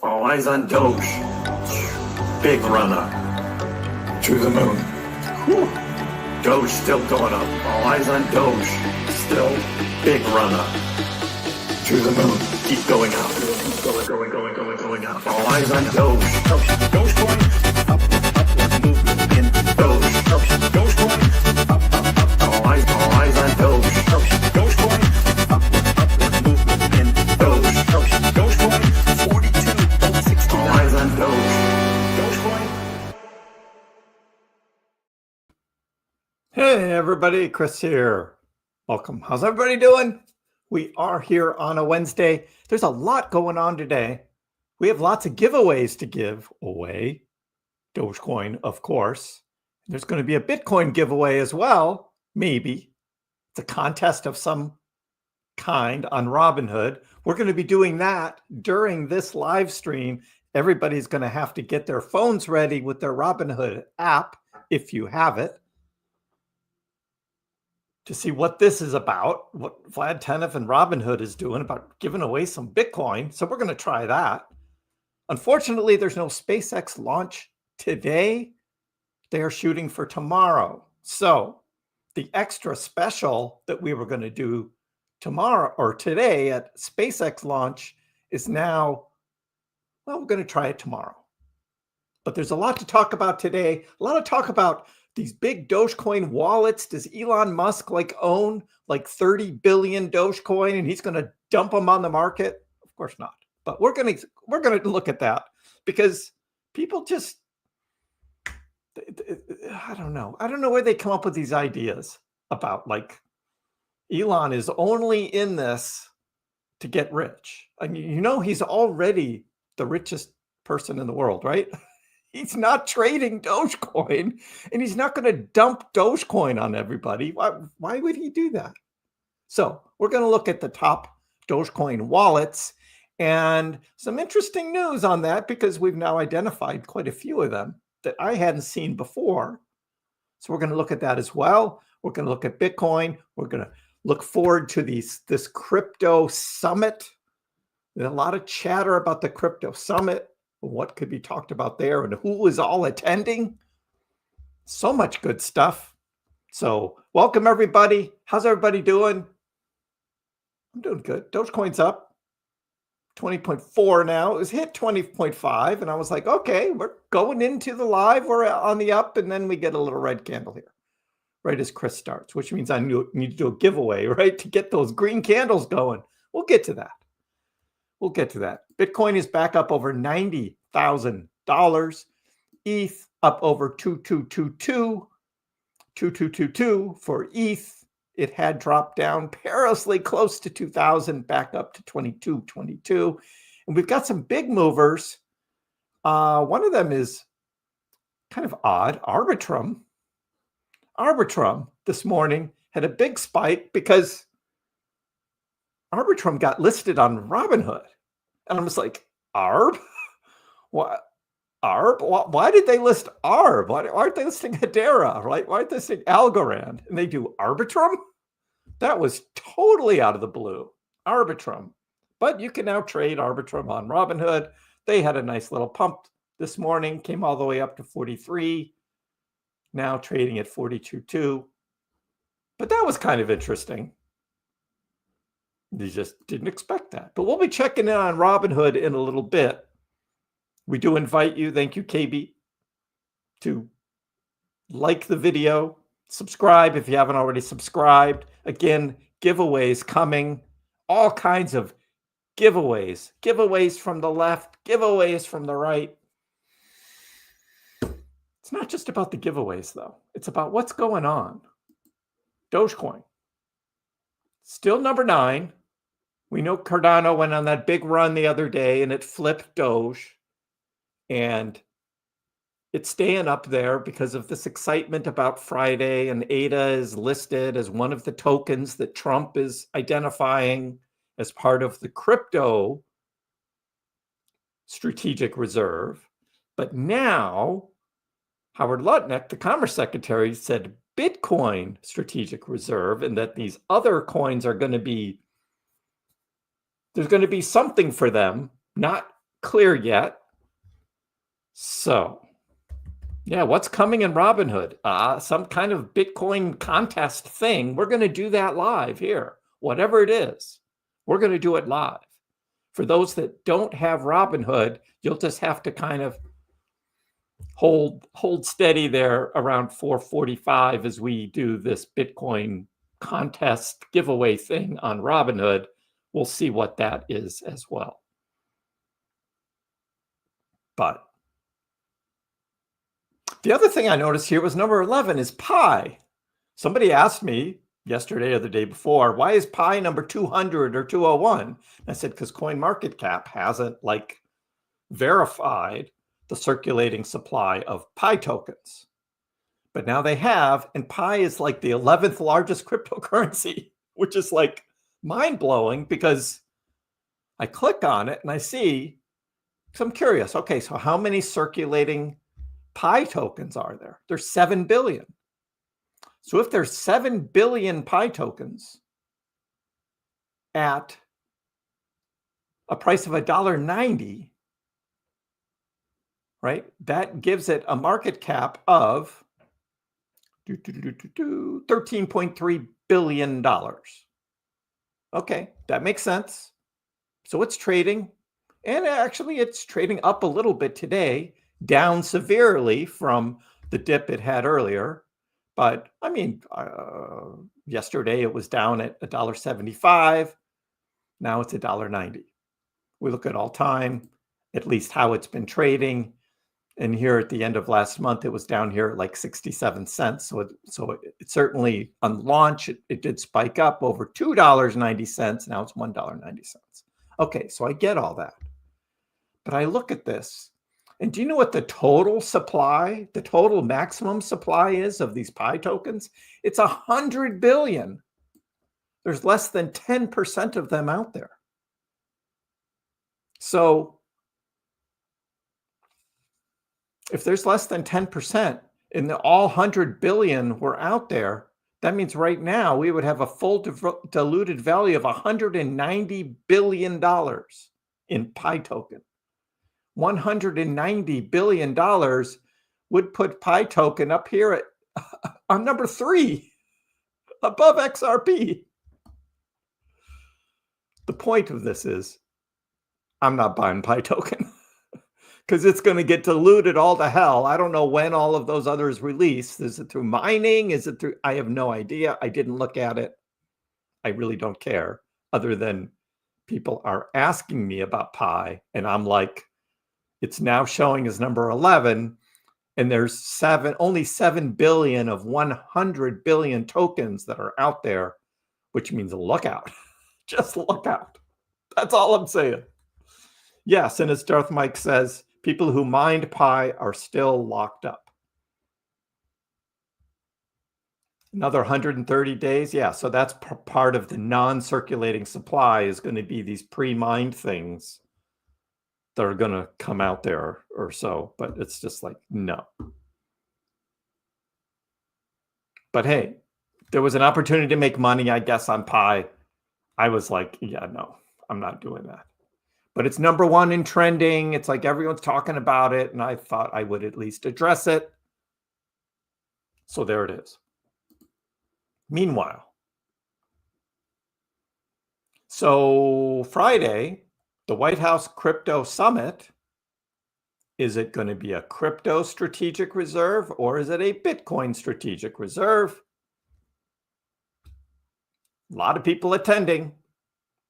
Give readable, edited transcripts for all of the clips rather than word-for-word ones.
All eyes on Doge. Big runner. To the moon. Whew. Doge still going up. All eyes on Doge. Still big runner. To the moon. Keep going up. Going up. All eyes on Doge. Dogecoin. Up. Movement in Doge. Dogecoin. Up. All eyes on Doge. Dogecoin. Up. Movement in Doge. Dogecoin. 42.69. All eyes on Doge. Dogecoin. Hey everybody, Kriss here. Welcome. How's everybody doing? We are here on a Wednesday. There's a lot going on today. We have lots of giveaways to give away. Dogecoin, of course. There's going to be a Bitcoin giveaway as well, maybe. It's a contest of some kind on Robinhood. We're going to be doing that during this live stream. Everybody's going to have to get their phones ready with their Robinhood app, if you have it, to see what this is about, what Vlad Tenev and Robinhood is doing about giving away some Bitcoin. So we're going to try that. Unfortunately, there's no SpaceX launch today. They are shooting for tomorrow. So the extra special that we were going to do tomorrow or today at SpaceX launch is now, well, we're going to try it tomorrow. But there's a lot to talk about today. A lot of talk about these big Dogecoin wallets. Does Elon Musk own 30 billion Dogecoin and he's going to dump them on the market? Of course not. But we're going to look at that because people just, I don't know. I don't know where they come up with these ideas about Elon is only in this to get rich. I mean, he's already the richest person in the world, right? He's not trading Dogecoin, and he's not going to dump Dogecoin on everybody. Why would he do that? So we're going to look at the top Dogecoin wallets and some interesting news on that because we've now identified quite a few of them that I hadn't seen before. So we're going to look at that as well. We're going to look at Bitcoin. We're going to look forward to this crypto summit. There's a lot of chatter about the crypto summit. What could be talked about there and who is all attending. So much good stuff. So welcome everybody. How's everybody doing? I'm doing good. Dogecoin's up 20.4 now. It was hit 20.5 and I was like, okay, we're going into the live. We're on the up and then we get a little red candle here right as Kriss starts, which means I need to do a giveaway, right? To get those green candles going. We'll get to that. We'll get to that. Bitcoin is back up over $90,000. ETH up over 2222 for ETH. It had dropped down perilously close to 2,000, back up to 2222. And we've got some big movers. One of them is kind of odd. Arbitrum this morning had a big spike because Arbitrum got listed on Robinhood. And I'm just like, ARB? What? ARB? Why did they list ARB? Why aren't they listing Hedera, right? Why aren't they listing Algorand? And they do Arbitrum? That was totally out of the blue. Arbitrum. But you can now trade Arbitrum on Robinhood. They had a nice little pump this morning, came all the way up to 43. Now trading at 42.2. But that was kind of interesting. You just didn't expect that. But we'll be checking in on Robinhood in a little bit. We do invite you, thank you, KB, to like the video, subscribe if you haven't already subscribed. Again, giveaways coming, all kinds of giveaways. Giveaways from the left, giveaways from the right. It's not just about the giveaways, though. It's about what's going on. Dogecoin. Still number 9. We know Cardano went on that big run the other day and it flipped Doge. And it's staying up there because of this excitement about Friday. And ADA is listed as one of the tokens that Trump is identifying as part of the crypto strategic reserve. But now, Howard Lutnick, the Commerce Secretary, said Bitcoin strategic reserve and that these other coins are going to be, there's going to be something for them, not clear yet. So, yeah, what's coming in Robinhood? Some kind of Bitcoin contest thing. We're going to do that live here. Whatever it is, we're going to do it live. For those that don't have Robinhood, you'll just have to kind of hold steady there around 4:45 as we do this Bitcoin contest giveaway thing on Robinhood. We'll see what that is as well. But the other thing I noticed here was number 11 is Pi. Somebody asked me yesterday or the day before, why is Pi number 200 or 201? And I said, because CoinMarketCap hasn't verified the circulating supply of Pi tokens. But now they have, and Pi is like the 11th largest cryptocurrency, which is like mind-blowing because I click on it and I see, so I'm curious, okay, so how many circulating Pi tokens are there? There's 7 billion. So if there's 7 billion Pi tokens at a price of $1.90, right? That gives it a market cap of $13.3 billion. Okay, that makes sense. So it's trading, and actually it's trading up a little bit today, down severely from the dip it had earlier. But I mean, yesterday it was down at $1.75. Now it's $1.90. We look at all time, at least how it's been trading. And here at the end of last month, it was down here at like 67 cents. So it certainly, on launch, it did spike up over $2.90. Now it's $1.90. Okay, so I get all that. But I look at this, and do you know what the total supply, the total maximum supply is of these Pi tokens? It's 100 billion. There's less than 10% of them out there. So if there's less than 10% and all 100 billion were out there, that means right now we would have a full diluted value of $190 billion in Pi token. $190 billion would put Pi token up here at on number 3, above XRP. The point of this is I'm not buying Pi token because it's going to get diluted all to hell. I don't know when all of those others release. Is it through mining? Is it through? I have no idea. I didn't look at it. I really don't care, other than people are asking me about Pi, and I'm like, it's now showing as number 11, and there's only 7 billion of 100 billion tokens that are out there, which means look out. Just look out. That's all I'm saying. Yes, and as Darth Mike says, people who mined Pi are still locked up. Another 130 days. Yeah, so that's part of the non-circulating supply is going to be these pre-mined things that are going to come out there or so. But it's just like, no. But hey, there was an opportunity to make money, I guess, on Pi. I was like, yeah, no, I'm not doing that. But it's number 1 in trending. It's like everyone's talking about it, and I thought I would at least address it. So there it is. Meanwhile, so Friday, the White House Crypto Summit, is it going to be a crypto strategic reserve or is it a Bitcoin strategic reserve? A lot of people attending.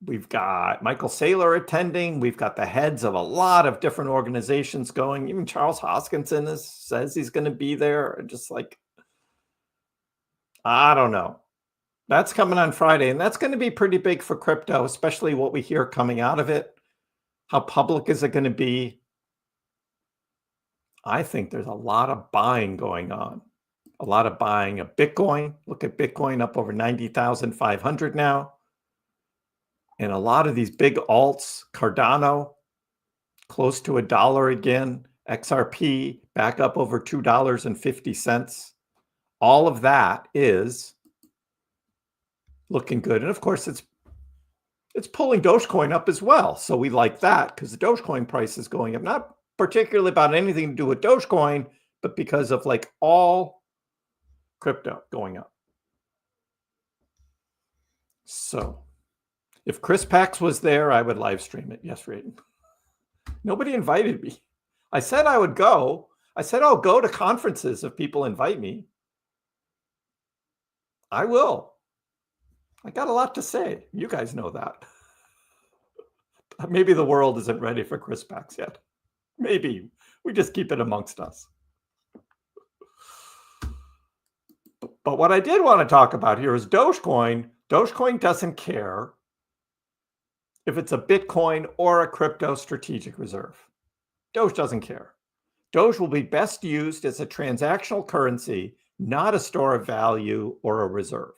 We've got Michael Saylor attending. We've got the heads of a lot of different organizations going. Even Charles Hoskinson says he's going to be there. Just like, I don't know. That's coming on Friday, and that's going to be pretty big for crypto, especially what we hear coming out of it. How public is it going to be? I think there's a lot of buying going on. A lot of buying of Bitcoin. Look at Bitcoin up over 90,500 now. And a lot of these big alts, Cardano, close to $1 again. XRP back up over $2.50. All of that is looking good. And of course, it's It's pulling Dogecoin up as well. So we like that because the Dogecoin price is going up, not particularly about anything to do with Dogecoin, but because of like all crypto going up. So if KrissPax was there, I would live stream it. Yes, Raiden. Nobody invited me. I said I would go. I said I'll go to conferences if people invite me. I will. I got a lot to say. You guys know that. Maybe the world isn't ready for KrissPax yet. Maybe. We just keep it amongst us. But what I did want to talk about here is Dogecoin. Dogecoin doesn't care if it's a Bitcoin or a crypto strategic reserve. Doge doesn't care. Doge will be best used as a transactional currency, not a store of value or a reserve.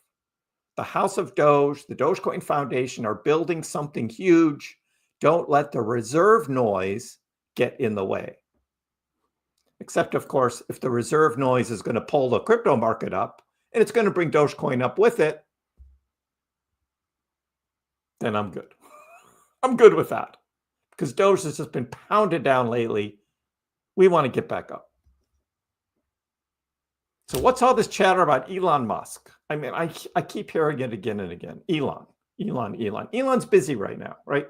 The House of Doge, the Dogecoin Foundation are building something huge. Don't let the reserve noise get in the way. Except, of course, if the reserve noise is going to pull the crypto market up and it's going to bring Dogecoin up with it, then I'm good. I'm good with that because Doge has just been pounded down lately. We want to get back up. So what's all this chatter about Elon Musk? I mean, I keep hearing it again and again. Elon. Elon's busy right now, right?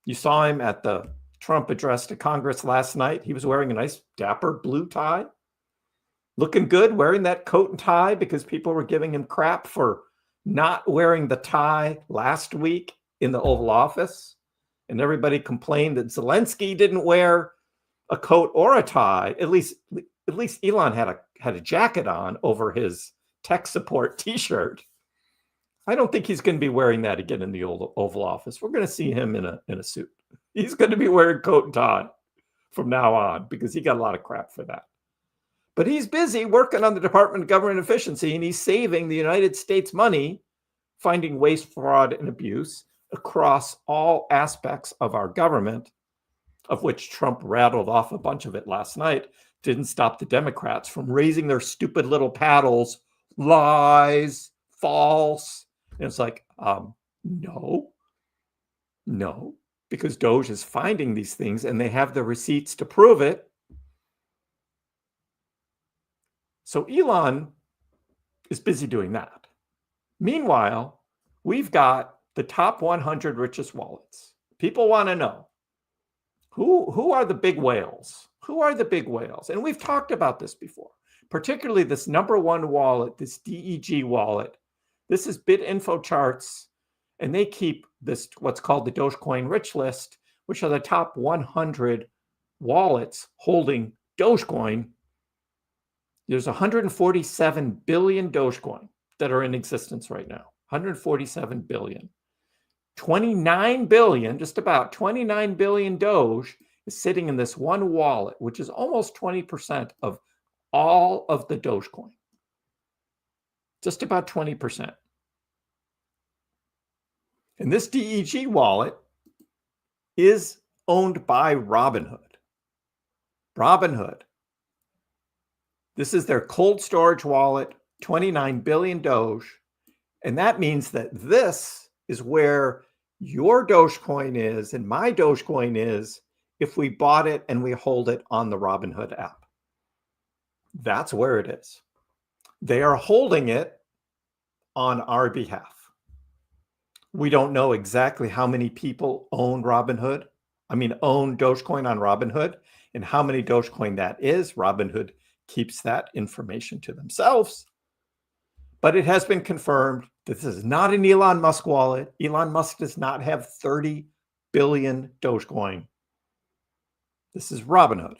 You saw him at the Trump address to Congress last night. He was wearing a nice dapper blue tie. Looking good, wearing that coat and tie because people were giving him crap for not wearing the tie last week in the Oval Office. And everybody complained that Zelensky didn't wear a coat or a tie. At least Elon had a jacket on over his tech support t-shirt. I don't think he's going to be wearing that again in the Oval Office. We're going to see him in a suit. He's going to be wearing coat and tie from now on because he got a lot of crap for that. But he's busy working on the Department of Government Efficiency, and he's saving the United States money, finding waste, fraud, and abuse across all aspects of our government, of which Trump rattled off a bunch of it last night. Didn't stop the Democrats from raising their stupid little paddles. Lies, false. And it's like, no, because Doge is finding these things and they have the receipts to prove it. So Elon is busy doing that. Meanwhile, we've got the top 100 richest wallets. People want to know who are the big whales? Who are the big whales? And we've talked about this before, particularly this number one wallet, this DEG wallet. This is BitInfo Charts, and they keep this what's called the Dogecoin Rich List, which are the top 100 wallets holding Dogecoin. There's 147 billion Dogecoin that are in existence right now. 147 billion. 29 billion, just about 29 billion Doge is sitting in this one wallet, which is almost 20% of all of the Dogecoin. Just about 20%. And this DEG wallet is owned by Robinhood. Robinhood. This is their cold storage wallet, 29 billion Doge. And that means that this is where your Dogecoin is and my Dogecoin is if we bought it and we hold it on the Robinhood app. That's where it is. They are holding it on our behalf. We don't know exactly how many people own Dogecoin on Robinhood and how many Dogecoin that is. Robinhood keeps that information to themselves. But it has been confirmed that this is not an Elon Musk wallet. Elon Musk does not have 30 billion Dogecoin. This is Robinhood.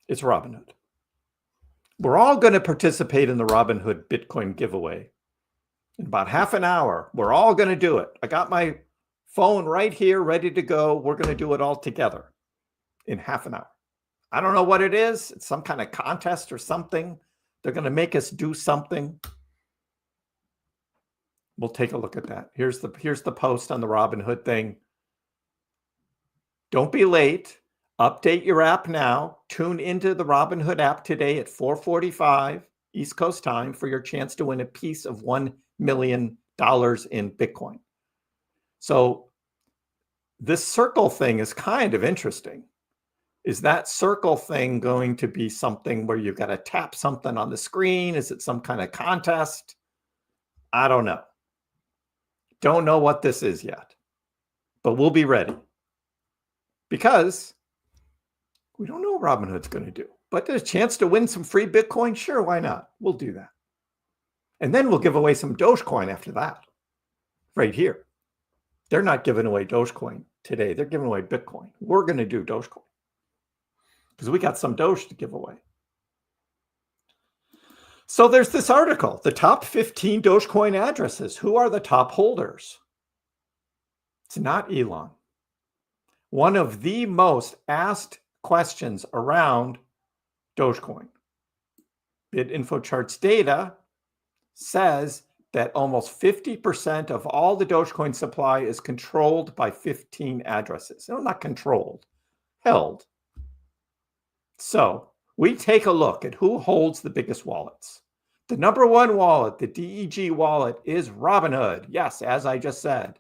It's Robinhood. We're all going to participate in the Robinhood Bitcoin giveaway. In about half an hour, we're all going to do it. I got my phone right here ready to go. We're going to do it all together in half an hour. I don't know what it is. It's some kind of contest or something. They're going to make us do something. We'll take a look at that. Here's the post on the Robinhood thing. Don't be late. Update your app now. Tune into the Robinhood app today at 4:45 East Coast time for your chance to win a piece of $1 million in Bitcoin. So this circle thing is kind of interesting. Is that circle thing going to be something where you've got to tap something on the screen? Is it some kind of contest? I don't know. Don't know what this is yet, but we'll be ready because we don't know what Robinhood's going to do. But there's a chance to win some free Bitcoin. Sure, why not? We'll do that. And then we'll give away some Dogecoin after that, right here. They're not giving away Dogecoin today. They're giving away Bitcoin. We're going to do Dogecoin because we got some Doge to give away. So there's this article, the top 15 Dogecoin addresses. Who are the top holders? It's not Elon. One of the most asked questions around Dogecoin. BitInfoCharts data says that almost 50% of all the Dogecoin supply is controlled by 15 addresses. No, not controlled, held. So we take a look at who holds the biggest wallets. The number one wallet, the DEG wallet, is Robinhood. Yes, as I just said.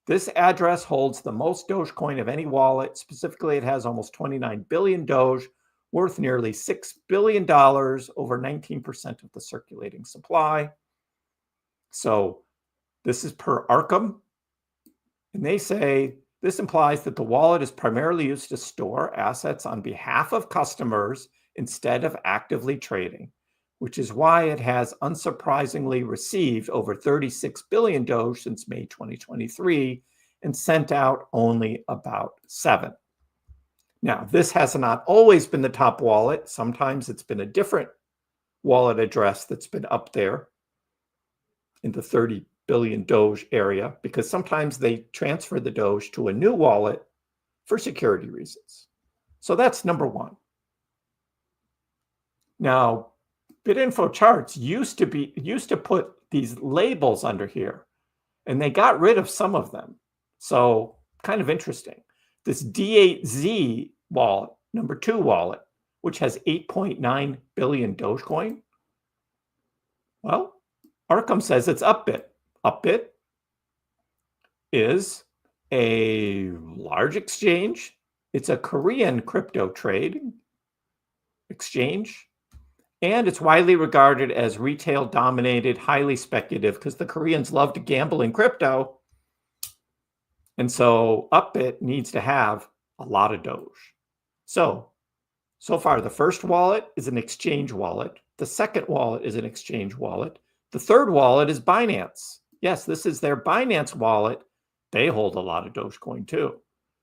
This address holds the most Dogecoin of any wallet. Specifically, it has almost 29 billion Doge, worth nearly $6 billion, over 19% of the circulating supply. So this is per Arkham. And they say this implies that the wallet is primarily used to store assets on behalf of customers instead of actively trading, which is why it has unsurprisingly received over 36 billion Doge since May 2023 and sent out only about 7. Now, this has not always been the top wallet. Sometimes it's been a different wallet address that's been up there in the 30 billion Doge area, because sometimes they transfer the Doge to a new wallet for security reasons. So that's number one. Now, BitInfoCharts used to put these labels under here, and they got rid of some of them. So kind of interesting. This D8Z wallet, number 2 wallet, which has 8.9 billion Dogecoin. Well, Arkham says it's Upbit. Upbit is a large exchange. It's a Korean crypto trading exchange. And it's widely regarded as retail dominated, highly speculative, because the Koreans love to gamble in crypto. And so Upbit needs to have a lot of Doge. So far, the first wallet is an exchange wallet. The second wallet is an exchange wallet. The third wallet is Binance. Yes, this is their Binance wallet. They hold a lot of Dogecoin too.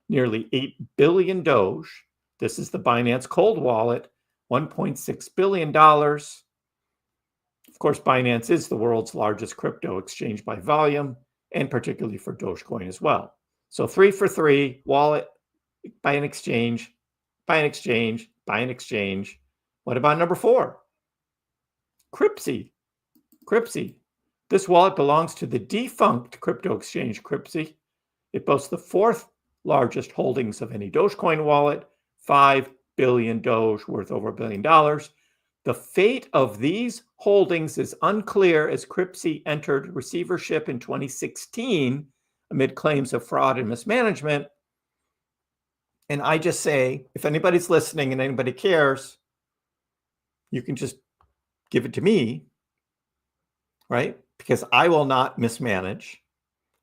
Nearly 8 billion Doge. This is the Binance cold wallet. $1.6 billion. Of course, Binance is the world's largest crypto exchange by volume, and particularly for Dogecoin as well. So 3 for 3, wallet, buy an exchange, buy an exchange, buy an exchange. What about number 4? Kriss. This wallet belongs to the defunct crypto exchange Kriss. It boasts the 4th largest holdings of any Dogecoin wallet, 5 billion Doge, worth over $1 billion. The fate of these holdings is unclear, as Kriss entered receivership in 2016 amid claims of fraud and mismanagement. And I just say, if anybody's listening and anybody cares, you can just give it to me, right? Because I will not mismanage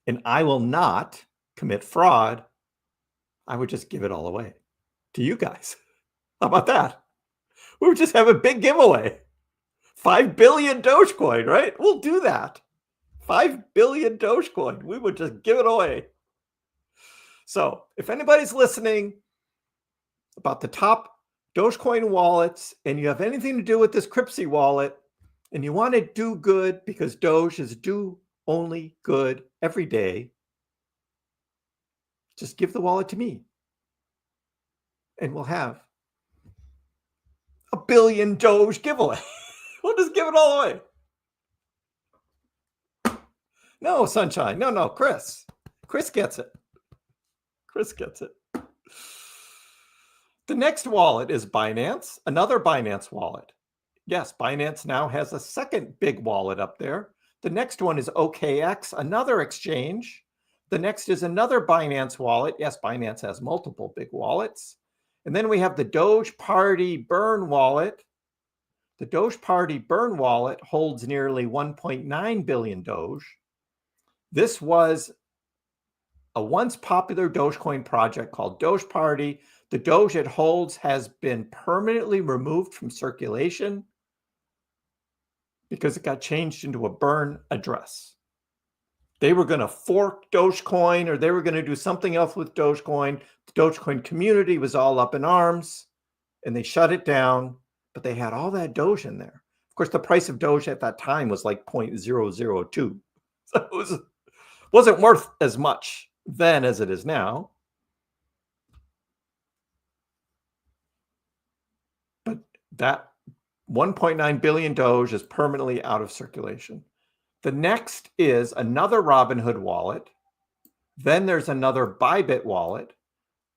and I will not commit fraud. I would just give it all away to you guys. How about that? We would just have a big giveaway. 5 billion Dogecoin, right? We'll do that. 5 billion Dogecoin. We would just give it away. So if anybody's listening about the top Dogecoin wallets and you have anything to do with this Kriss wallet and you want to do good because Doge is do only good every day, just give the wallet to me. And we'll have a 1 billion Doge giveaway. We'll just give it all away. No, Sunshine. No, Kriss. Kriss gets it. Kriss gets it. The next wallet is Binance, another Binance wallet. Yes, Binance now has a second big wallet up there. The next one is OKX, another exchange. The next is another Binance wallet. Yes, Binance has multiple big wallets. And then we have the Doge Party Burn wallet. The Doge Party Burn wallet holds nearly 1.9 billion Doge. This was a once popular Dogecoin project called Doge Party. The Doge it holds has been permanently removed from circulation because it got changed into a burn address. They were going to fork Dogecoin, or they were going to do something else with Dogecoin. The Dogecoin community was all up in arms, and they shut it down, but they had all that Doge in there. Of course, the price of Doge at that time was like 0.002. So it wasn't worth as much then as it is now. But that 1.9 billion Doge is permanently out of circulation. The next is another Robinhood wallet. Then there's another Bybit wallet.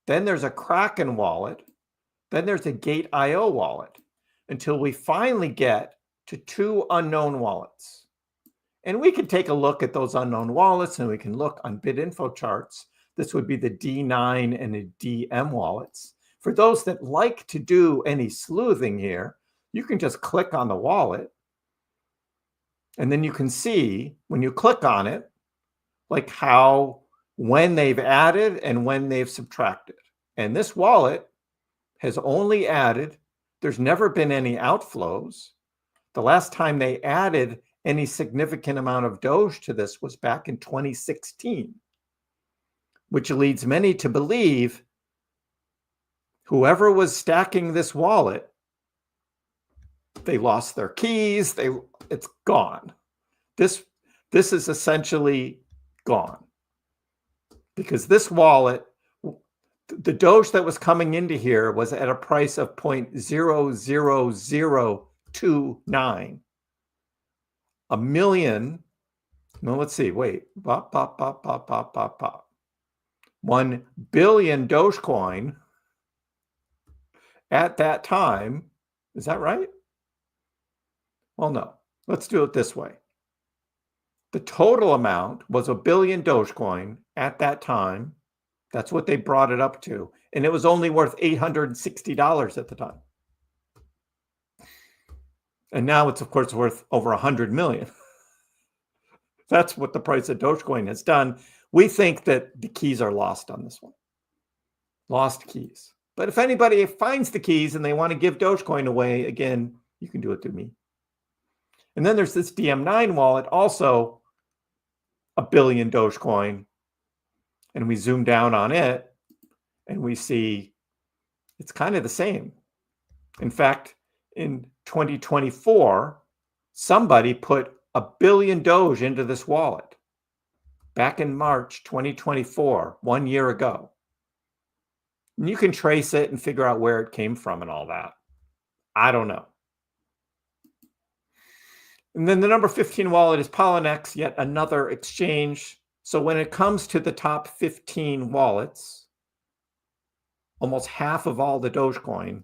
Then there's a Kraken wallet. Then there's a Gate.io wallet, until we finally get to 2 unknown wallets. And we can take a look at those unknown wallets, and we can look on BitInfo charts. This would be the D9 and the DM wallets. For those that like to do any sleuthing here, you can just click on the wallet, and then you can see when you click on it, like when they've added and when they've subtracted. And this wallet has only added, there's never been any outflows. The last time they added any significant amount of Doge to this was back in 2016, which leads many to believe whoever was stacking this wallet, they lost their keys, it's gone. This is essentially gone, because this wallet, the Doge that was coming into here was at a price of 0.00029. A million. No, let's see. Wait. 1 billion Dogecoin at that time. Is that right? Well, no. Let's do it this way. The total amount was 1 billion Dogecoin at that time. That's what they brought it up to. And it was only worth $860 at the time. And now it's, of course, worth over 100 million. That's what the price of Dogecoin has done. We think that the keys are lost on this one. Lost keys. But if anybody finds the keys and they want to give Dogecoin away, again, you can do it through me. And then there's this DM9 wallet, also 1 billion Dogecoin. And we zoom down on it and we see it's kind of the same. In fact, in 2024, somebody put 1 billion Doge into this wallet back in March 2024, 1 year ago. And you can trace it and figure out where it came from and all that. I don't know. And then the number 15 wallet is Polynex, yet another exchange. So when it comes to the top 15 wallets, almost half of all the Dogecoin,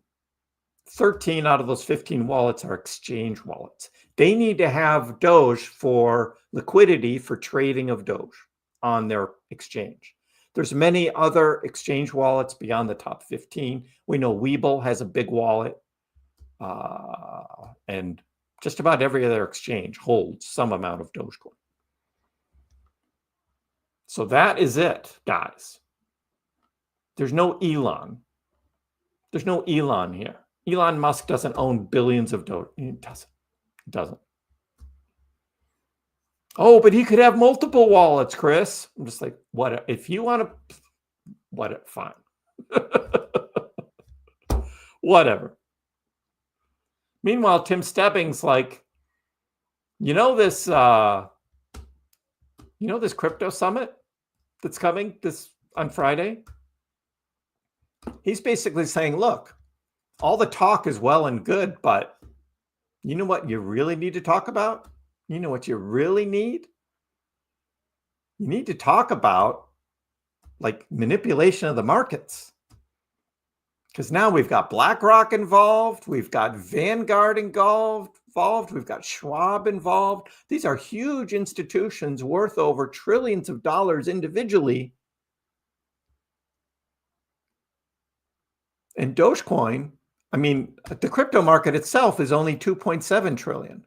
13 out of those 15 wallets are exchange wallets. They need to have Doge for liquidity for trading of Doge on their exchange. There's many other exchange wallets beyond the top 15. We know Webull has a big wallet, and just about every other exchange holds some amount of Dogecoin. So that is it, guys. There's no Elon. There's no Elon here. Elon Musk doesn't own billions of Doge. He doesn't. Oh, but he could have multiple wallets, Chris. I'm just like, what? If you want to, what? Fine. Whatever. Meanwhile, Tim Stebbing's like, this crypto summit that's coming on Friday? He's basically saying, look, all the talk is well and good, but you know what you really need to talk about? You know what you really need? You need to talk about like manipulation of the markets. Because now we've got BlackRock involved. We've got Vanguard involved. involved. We've got Schwab involved. These are huge institutions worth over trillions of dollars individually. And Dogecoin, I mean, the crypto market itself is only 2.7 trillion.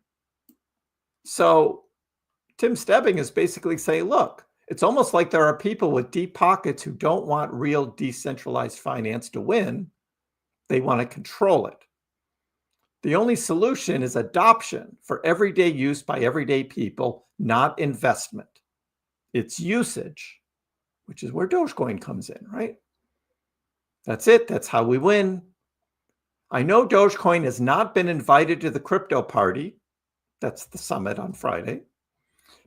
So Tim Stebbing is basically saying, look, it's almost like there are people with deep pockets who don't want real decentralized finance to win. They want to control it. The only solution is adoption for everyday use by everyday people, not investment. It's usage, which is where Dogecoin comes in, right? That's it. That's how we win. I know Dogecoin has not been invited to the crypto party. That's the summit on Friday.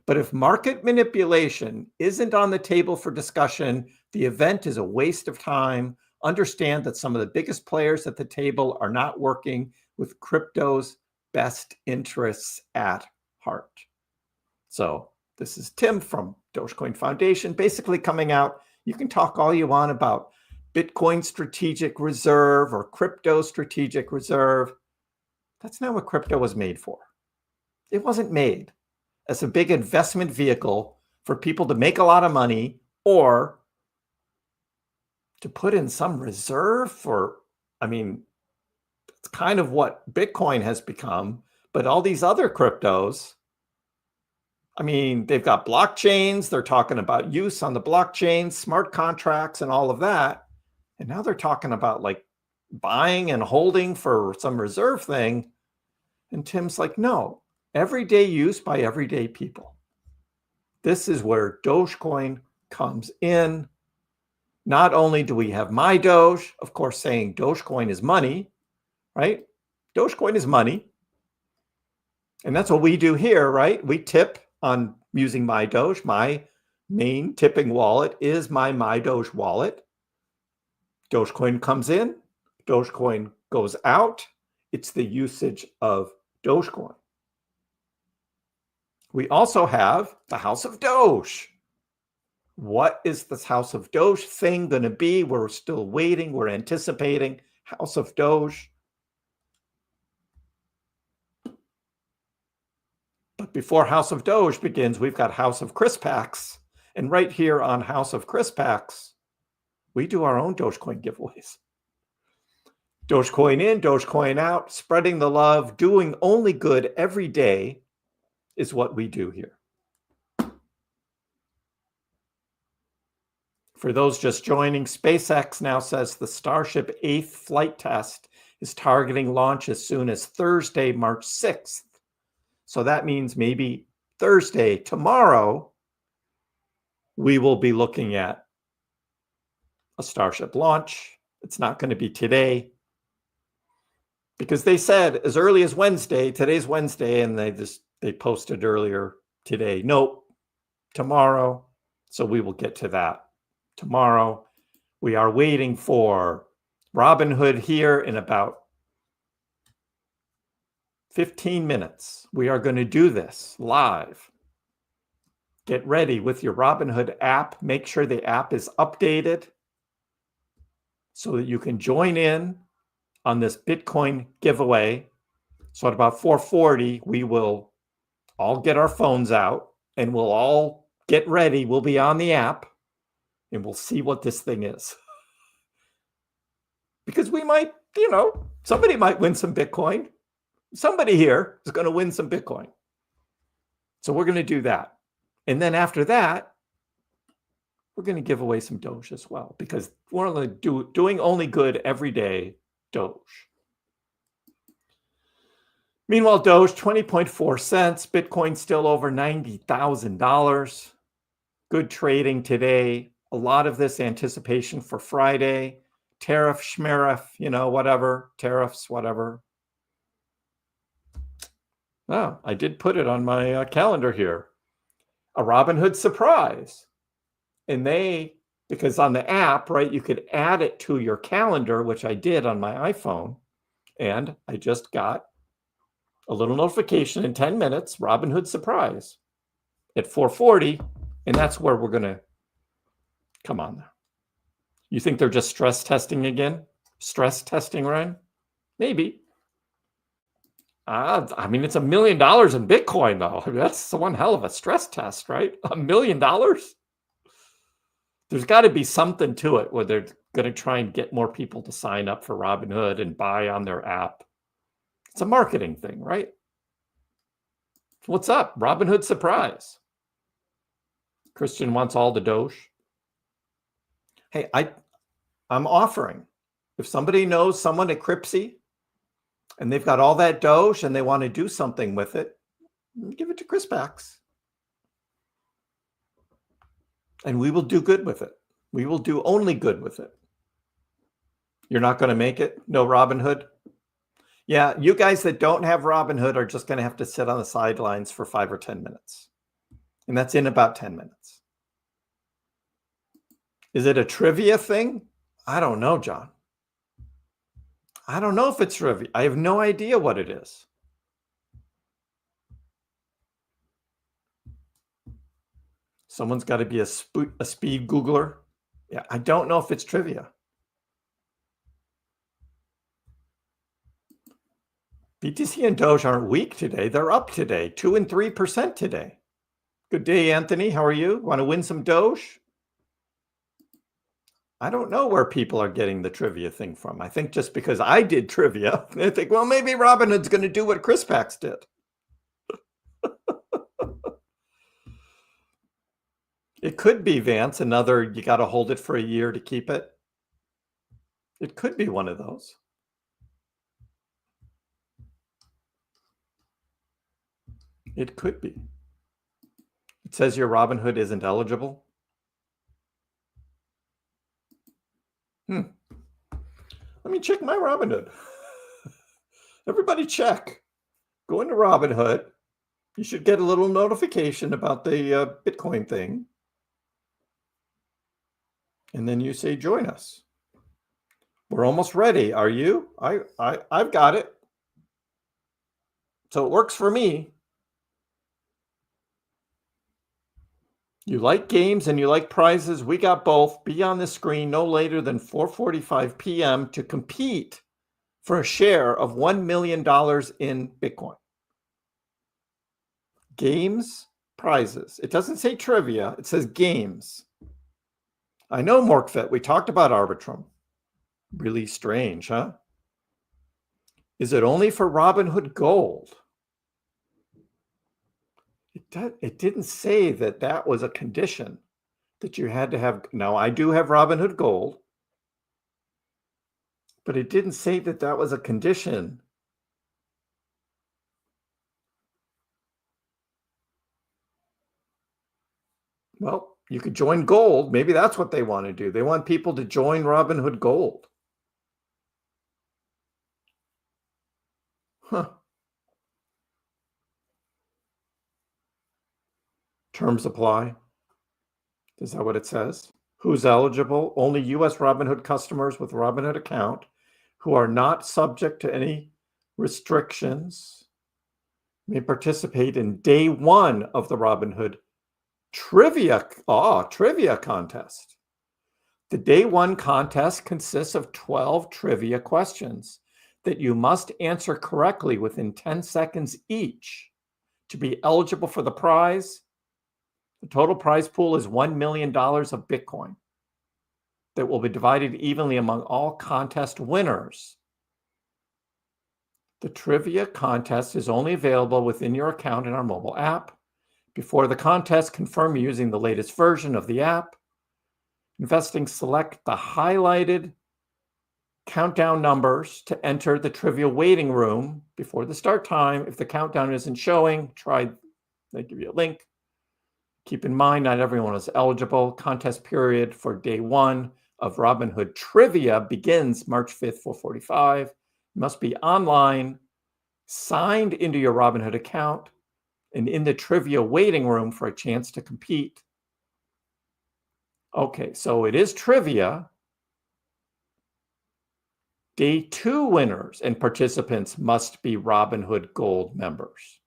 But if market manipulation isn't on the table for discussion, the event is a waste of time. Understand that some of the biggest players at the table are not working with crypto's best interests at heart. So this is Tim from Dogecoin Foundation, basically coming out. You can talk all you want about Bitcoin strategic reserve or crypto strategic reserve. That's not what crypto was made for. It wasn't made as a big investment vehicle for people to make a lot of money or to put in some reserve for, I mean, it's kind of what Bitcoin has become, but all these other cryptos, I mean, they've got blockchains. They're talking about use on the blockchain, smart contracts and all of that. And now they're talking about like buying and holding for some reserve thing. And Tim's like, no, everyday use by everyday people. This is where Dogecoin comes in. Not only do we have MyDoge, of course, saying Dogecoin is money, right? Dogecoin is money. And that's what we do here, right? We tip on using MyDoge. My main tipping wallet is my MyDoge wallet. Dogecoin comes in, Dogecoin goes out. It's the usage of Dogecoin. We also have the House of Doge. What is this House of Doge thing going to be? We're still waiting. We're anticipating House of Doge. But before House of Doge begins, we've got House of KrissPax. And right here on House of KrissPax, we do our own Dogecoin giveaways. Dogecoin in, Dogecoin out, spreading the love, doing only good every day is what we do here. For those just joining, SpaceX now says the Starship 8th flight test is targeting launch as soon as Thursday, March 6th. So that means maybe Thursday, tomorrow, we will be looking at a Starship launch. It's not going to be today because they said as early as Wednesday. Today's Wednesday, and they posted earlier today. Nope, tomorrow. So we will get to that tomorrow. We are waiting for Robinhood here in about 15 minutes. We are going to do this live. Get ready with your Robinhood app. Make sure the app is updated so that you can join in on this Bitcoin giveaway. So at about 4:40, we will all get our phones out and we'll all get ready. We'll be on the app and we'll see what this thing is. Because we might, somebody might win some Bitcoin. Somebody here is going to win some Bitcoin. So we're going to do that. And then after that, we're going to give away some Doge as well, because we're only doing only good every day Doge. Meanwhile, Doge, 20.4 cents. Bitcoin still over $90,000. Good trading today. A lot of this anticipation for Friday. Tariff, schmariff, whatever. Tariffs, whatever. Oh, I did put it on my calendar here. A Robinhood surprise. And because on the app, right, you could add it to your calendar, which I did on my iPhone. And I just got a little notification in 10 minutes, Robinhood surprise at 4:40. And that's where we're going to come on now. You think they're just stress testing again? Stress testing, Ryan? Maybe. I mean, it's $1 million in Bitcoin, though. I mean, that's one hell of a stress test, right? $1 million? There's got to be something to it where they're going to try and get more people to sign up for Robinhood and buy on their app. It's a marketing thing, right? What's up? Robinhood surprise. Christian wants all the Doge. Hey, I'm offering. If somebody knows someone at Cripsy and they've got all that Doge and they want to do something with it, give it to KrissPax. And we will do good with it. We will do only good with it. You're not going to make it? No Robinhood? Yeah, you guys that don't have Robinhood are just going to have to sit on the sidelines for 5 or 10 minutes. And that's in about 10 minutes. Is it a trivia thing? I don't know, John. I don't know if it's trivia. I have no idea what it is. Someone's got to be a speed Googler. Yeah, I don't know if it's trivia. BTC and Doge aren't weak today. They're up today, 2 and 3% today. Good day, Anthony. How are you? Want to win some Doge? I don't know where people are getting the trivia thing from. I think just because I did trivia, they think, well, maybe Robinhood's going to do what KrissPax did. It could be, Vance, another you got to hold it for a year to keep it. It could be one of those. It could be. It says your Robinhood isn't eligible. Let me check my Robinhood. Everybody check. Go into Robinhood. You should get a little notification about the Bitcoin thing. And then you say, join us. We're almost ready. Are you? I've got it. So it works for me. You like games and you like prizes. We got both. Be on the screen no later than 4:45 p.m. to compete for a share of $1 million in Bitcoin. Games, prizes. It doesn't say trivia. It says games. I know, Morkfit. We talked about Arbitrum. Really strange, huh? Is it only for Robinhood Gold? It didn't say that that was a condition that you had to have. Now, I do have Robinhood Gold, but it didn't say that that was a condition. Well, you could join Gold. Maybe that's what they want to do. They want people to join Robinhood Gold. Huh. Terms apply. Is that what it says? Who's eligible? Only U.S. Robinhood customers with Robinhood account who are not subject to any restrictions may participate in day one of the Robinhood trivia contest. The day one contest consists of 12 trivia questions that you must answer correctly within 10 seconds each to be eligible for the prize. The total prize pool is $1 million of Bitcoin that will be divided evenly among all contest winners. The trivia contest is only available within your account in our mobile app. Before the contest, confirm using the latest version of the app. Investing, select the highlighted countdown numbers to enter the trivia waiting room before the start time. If the countdown isn't showing, they give you a link. Keep in mind, not everyone is eligible. Contest period for day one of Robinhood Trivia begins March 5th, 4:45. Must be online, signed into your Robinhood account, and in the trivia waiting room for a chance to compete. Okay, so it is trivia. Day two winners and participants must be Robinhood Gold members.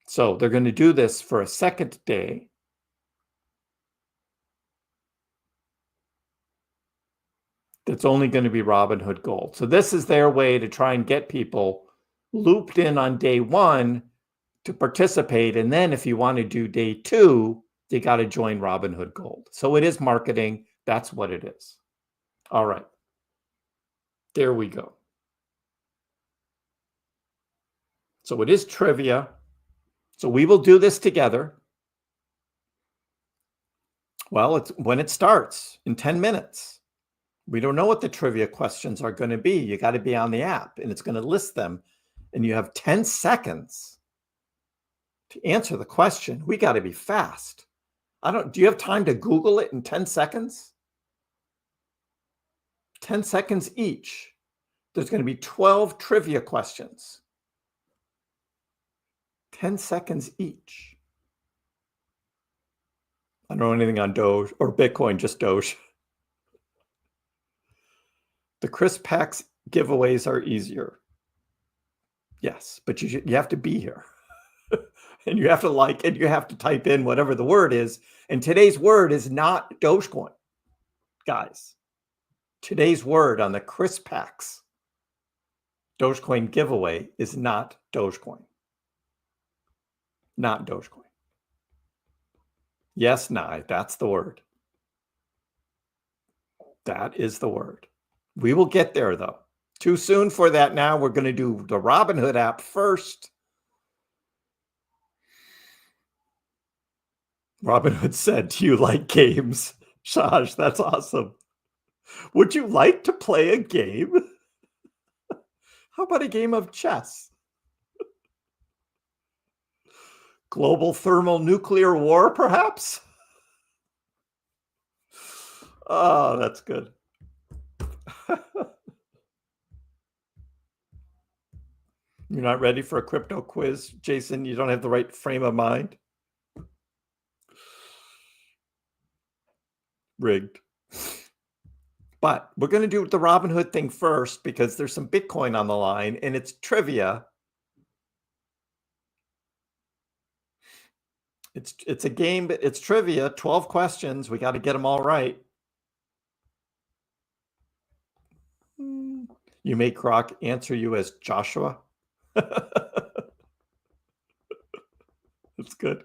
So they're going to do this for a second day. That's only going to be Robinhood Gold. So this is their way to try and get people looped in on day one to participate. And then if you want to do day two, you got to join Robinhood Gold. So it is marketing. That's what it is. All right. There we go. So it is trivia. So we will do this together. Well, it's when it starts in 10 minutes. We don't know what the trivia questions are going to be. You got to be on the app and it's going to list them. And you have 10 seconds to answer the question. We got to be fast. Do you have time to Google it in 10 seconds? 10 seconds each. There's going to be 12 trivia questions. 10 seconds each. I don't know anything on Doge or Bitcoin, just Doge. The KrissPax giveaways are easier. Yes, but you have to be here. And you have to like, and you have to type in whatever the word is. And today's word is not Dogecoin, guys. Today's word on the KrissPax Dogecoin giveaway is not Dogecoin. Not Dogecoin. Yes, Nye, that's the word. That is the word. We will get there, though. Too soon for that now. We're going to do the Robinhood app first. Robinhood said, do you like games? Shaj, that's awesome. Would you like to play a game? How about a game of chess? Global thermonuclear war, perhaps? Oh, that's good. You're not ready for a crypto quiz, Jason? You don't have the right frame of mind? Rigged. But we're going to do the Robinhood thing first because there's some Bitcoin on the line and it's trivia. It's a game, but it's trivia, 12 questions. We got to get them all right. You make Croc answer you as Joshua. That's good.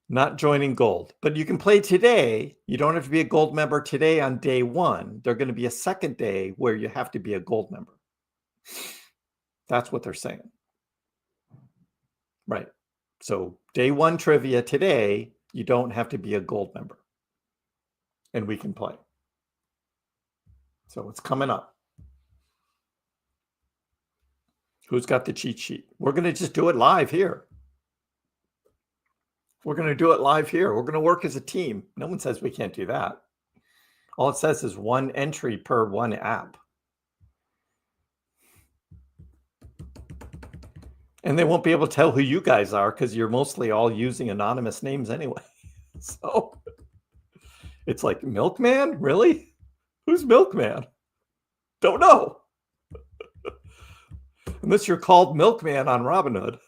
Not joining gold, but you can play today. You don't have to be a gold member today on day one. There's going to be a second day where you have to be a gold member. That's what they're saying. Right. So day one trivia today, you don't have to be a gold member. And we can play. So it's coming up. Who's got the cheat sheet? We're going to just do it live here. We're going to do it live here. We're going to work as a team. No one says we can't do that. All it says is one entry per one app. And they won't be able to tell who you guys are because you're mostly all using anonymous names anyway. So it's like, Milkman? Really? Who's Milkman? Don't know. Unless you're called Milkman on Robinhood.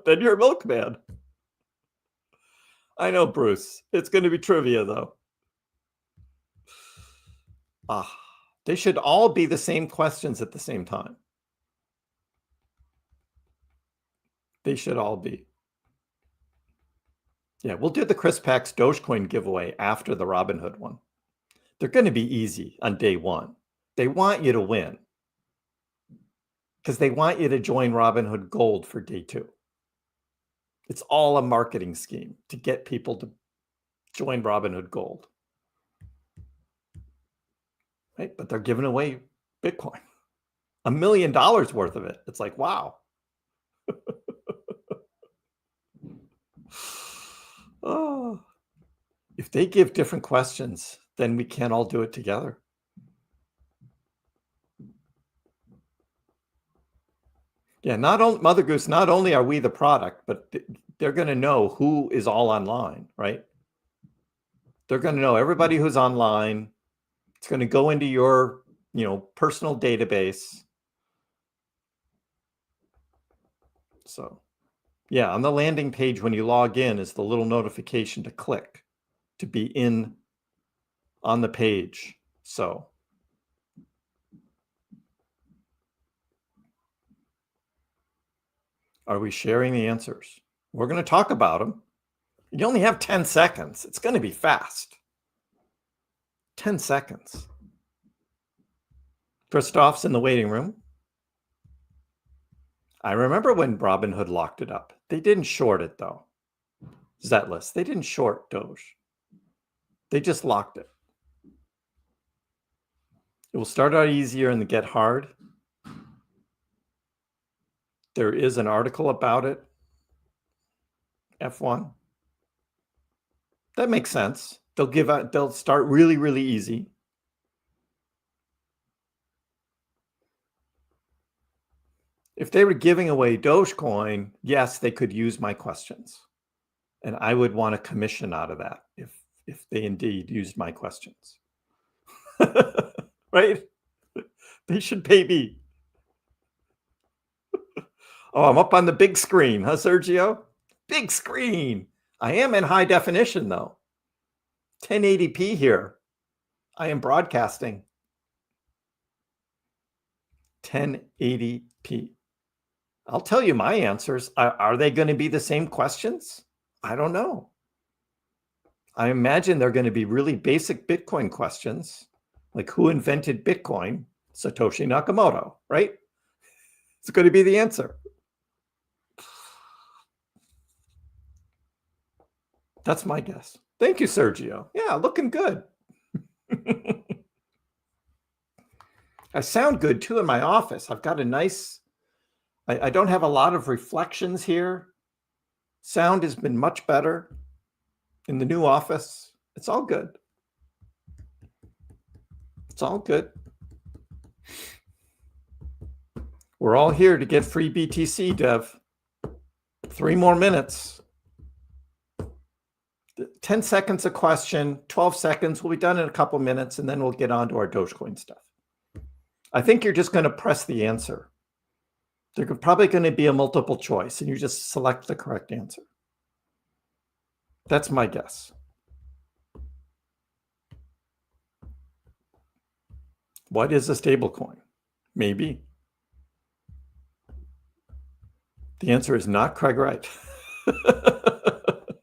Then you're Milkman. I know, Bruce. It's going to be trivia, though. They should all be the same questions at the same time. They should all be. Yeah, we'll do the KrissPax Dogecoin giveaway after the Robinhood one. They're going to be easy on day one. They want you to win because they want you to join Robinhood Gold for day two. It's all a marketing scheme to get people to join Robinhood Gold. Right? But they're giving away Bitcoin. $1 million worth of it. It's like, wow. Oh, if they give different questions, then we can't all do it together. Yeah, Mother Goose, not only are we the product, but they're going to know who is all online, right? They're going to know everybody who's online. It's going to go into your, personal database. So, yeah, on the landing page when you log in is the little notification to click to be in on the page. So Are we sharing the answers? We're going to talk about them. You only have 10 seconds. It's going to be fast. 10 seconds. Christoph's in the waiting room. I remember when Robinhood locked it up. They didn't short it, though. Zetless. They didn't short Doge. They just locked it. It will start out easier and get hard. There is an article about it. F1. That makes sense. They'll start really, really easy. If they were giving away Dogecoin, yes, they could use my questions. And I would want a commission out of that if they indeed used my questions. Right? They should pay me. Oh, I'm up on the big screen, huh, Sergio? Big screen. I am in high definition, though. 1080p here. I am broadcasting. 1080p. I'll tell you my answers. Are they going to be the same questions? I don't know. I imagine they're going to be really basic Bitcoin questions, like who invented Bitcoin? Satoshi Nakamoto, right? It's going to be the answer. That's my guess. Thank you, Sergio. Yeah, looking good. I sound good, too, in my office. I've got a nice... I don't have a lot of reflections here. Sound has been much better in the new office. It's all good. It's all good. We're all here to get free BTC, Dev. 3 more minutes. 10 seconds a question, 12 seconds. We'll be done in a couple minutes, and then we'll get on to our Dogecoin stuff. I think you're just going to press the answer. There's probably going to be a multiple choice, and you just select the correct answer. That's my guess. What is a stable coin? Maybe. The answer is not Craig Wright. The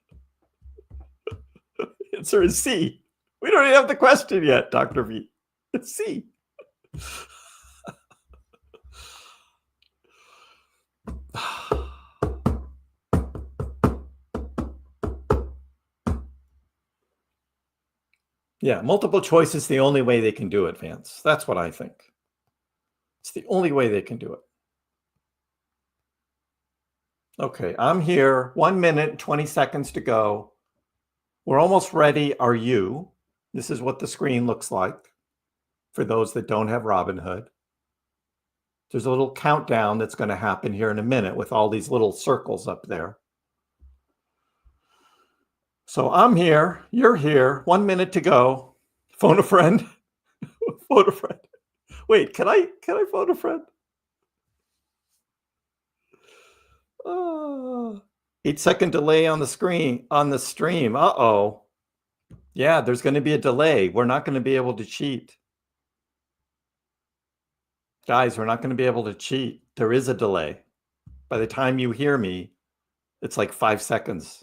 answer is C. We don't even have the question yet, Dr. V. It's C. Yeah, multiple choice is the only way they can do it, Vance. That's what I think. It's the only way they can do it. Okay, I'm here. 1 minute, 20 seconds to go. We're almost ready. Are you? This is what the screen looks like for those that don't have Robinhood. There's a little countdown that's going to happen here in a minute with all these little circles up there. So I'm here. You're here. 1 minute to go. Phone a friend. Phone a friend. Wait, can I phone a friend? 8-second delay on the screen, on the stream. Uh-oh. Yeah, there's going to be a delay. We're not going to be able to cheat. Guys, we're not going to be able to cheat. There is a delay. By the time you hear me, it's like 5 seconds.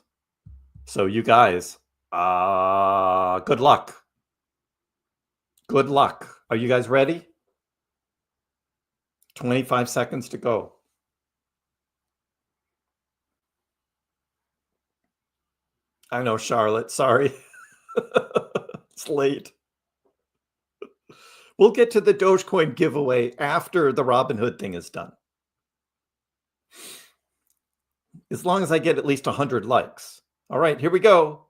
So you guys, good luck. Good luck. Are you guys ready? 25 seconds to go. I know, Charlotte. Sorry. It's late. We'll get to the Dogecoin giveaway after the Robinhood thing is done. As long as I get at least 100 likes. All right, here we go.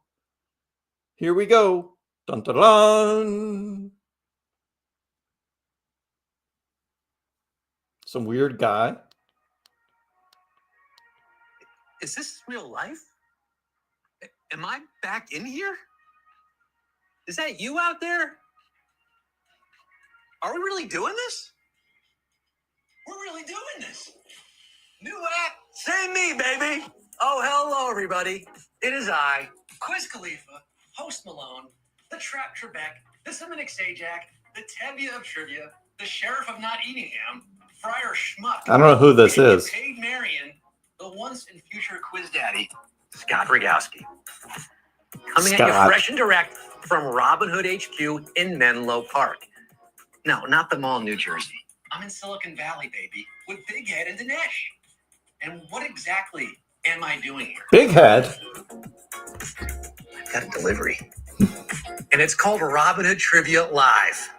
Here we go. Dun, dun, dun. Some weird guy. Is this real life? Am I back in here? Is that you out there? Are we really doing this? We're really doing this. New app, same me, baby. Oh, hello, everybody. It is I, Quiz Khalifa, Host Malone, the Trap Trebek, the Semitic Sajak, the Tevye of Trivia, the Sheriff of Not Eatingham, Friar Schmuck. I don't know who this is. Paid Marion, the once and future quiz daddy, Scott Rogowski. Coming at Scott. you fresh and direct from Robinhood HQ in Menlo Park. No, not the mall in New Jersey. I'm in Silicon Valley, baby, with Big Head and Dinesh. And what exactly am I doing here? Big Head. I've got a delivery. And it's called Robinhood Trivia Live.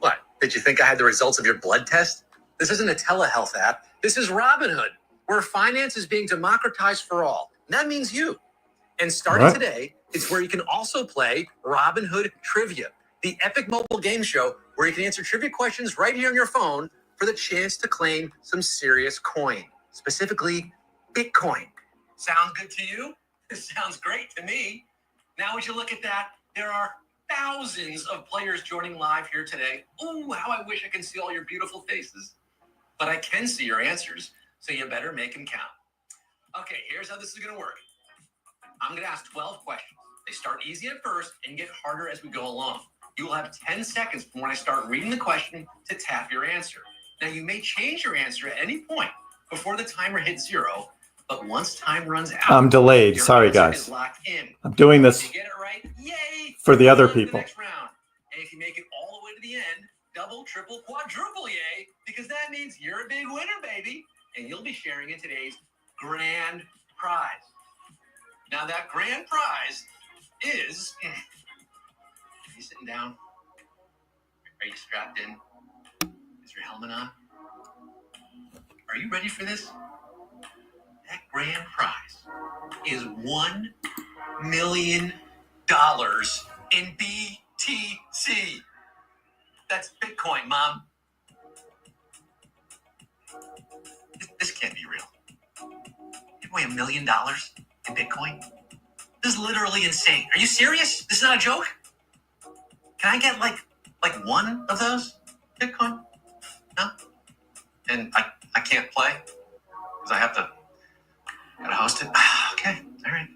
What? Did you think I had the results of your blood test? This isn't a telehealth app. This is Robinhood, where finance is being democratized for all. And that means you. And starting today, it's where you can also play Robinhood Trivia, the epic mobile game show where you can answer trivia questions right here on your phone for the chance to claim some serious coin, specifically Bitcoin. Sound good to you? This sounds great to me. Now, would you look at that? There are thousands of players joining live here today. Ooh, how I wish I could see all your beautiful faces. But I can see your answers, so you better make them count. Okay, here's how this is going to work. I'm going to ask 12 questions. They start easy at first and get harder as we go along. You will have 10 seconds from when I start reading the question to tap your answer. Now, you may change your answer at any point before the timer hits 0, but once time runs out, I'm delayed. your Sorry, answer guys. is locked in. I'm doing If this you get it right, yay! for the other On to people. next round. And if you make it all the way to the end, double, triple, quadruple yay, because that means you're a big winner, baby. And you'll be sharing in today's grand prize. Now, that grand prize is... Are you sitting down? Are you strapped in? Is your helmet on? Are you ready for this? That grand prize is $1 million in BTC. That's Bitcoin, Mom. This can't be real. You weigh $1 million in Bitcoin? This is literally insane. Are you serious? This is not a joke? Can I get like one of those Bitcoin? No? And I can't play? Because I have to gotta host it? Okay, all right.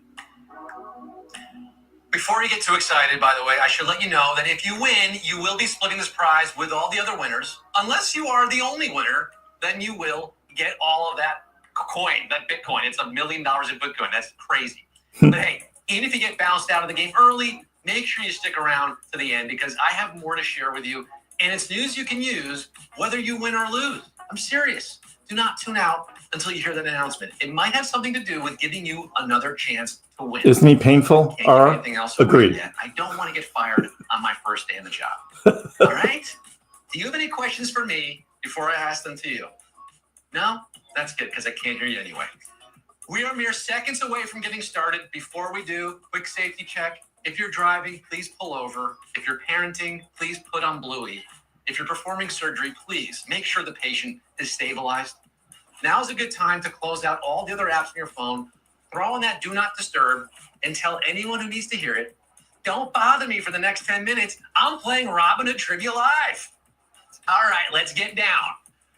Before you get too excited, by the way, I should let you know that if you win, you will be splitting this prize with all the other winners. Unless you are the only winner, then you will get all of that coin, that Bitcoin. It's $1 million in Bitcoin. That's crazy. But hey, even if you get bounced out of the game early, make sure you stick around to the end because I have more to share with you. And it's news you can use whether you win or lose. I'm serious. Do not tune out until you hear that announcement. It might have something to do with giving you another chance to win. Isn't he painful? Can't Or get anything else from agreed. me yet. I don't want to get fired on my first day on the job. All right? Do you have any questions for me before I ask them to you? No? That's good because I can't hear you anyway. We are mere seconds away from getting started. Before we do, quick safety check. If you're driving, please pull over. If you're parenting, please put on Bluey. If you're performing surgery, please make sure the patient is stabilized. Now is a good time to close out all the other apps on your phone, throw on that do not disturb, and tell anyone who needs to hear it, don't bother me for the next 10 minutes. I'm playing Robinhood Trivia Live. All right, let's get down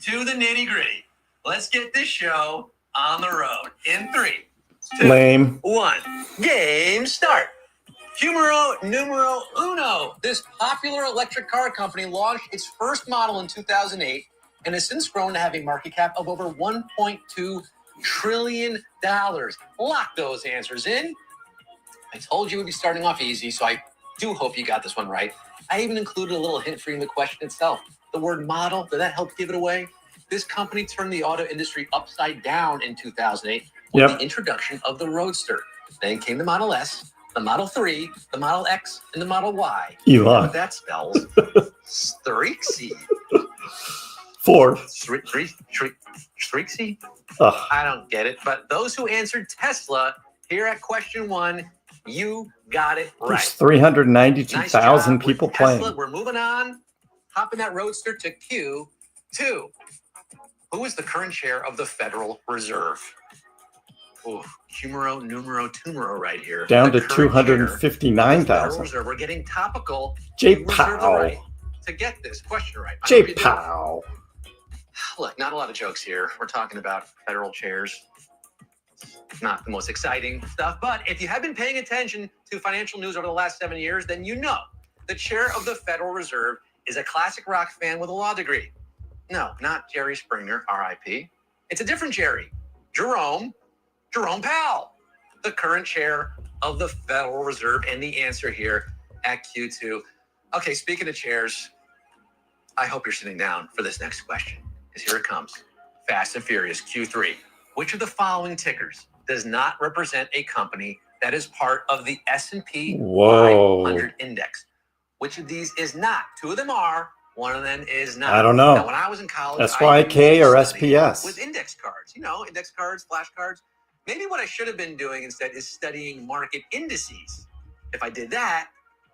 to the nitty gritty. Let's get this show on the road. In 3, 2, Lame. 1. Game start. Numero uno. This popular electric car company launched its first model in 2008 and has since grown to have a market cap of over $1.2 trillion. Lock those answers in. I told you we'd be starting off easy, so I do hope you got this one right. I even included a little hint for you in the question itself. The word model, did that help give it away? This company turned the auto industry upside down in 2008 with the introduction of the Roadster. Then came the Model S, the Model 3, the Model X, and the Model Y. Elon. What that spells? Streaksy. Ford. Streaksy? I don't get it. But those who answered Tesla here at question 1, you got it right. There's 392,000 Nice people with Tesla. playing. We're moving on. Hopping that Roadster to Q2. Who is the current chair of the Federal Reserve? Oh, numero right here. Down The to current chair of the 259,000. Federal Reserve. We're getting topical. Jay You reserve the Powell. right to get this question right. I Jay hope you do. Powell. Look, not a lot of jokes here. We're talking about federal chairs. Not the most exciting stuff, but if you have been paying attention to financial news over the last 7 years, then you know the chair of the Federal Reserve is a classic rock fan with a law degree. No, not Jerry Springer, RIP. It's a different Jerry. Jerome Powell, the current chair of the Federal Reserve, and the answer here at Q2. Okay, speaking of chairs, I hope you're sitting down for this next question, because here it comes. Fast and Furious, Q3. Which of the following tickers does not represent a company that is part of the S&P 500 index? Which of these is not? Two of them are, one of them is not. I don't know. Now, when I was in college, SYK or I used to study SPS? with index cards, index cards, flashcards. Maybe what I should have been doing instead is studying market indices. If I did that,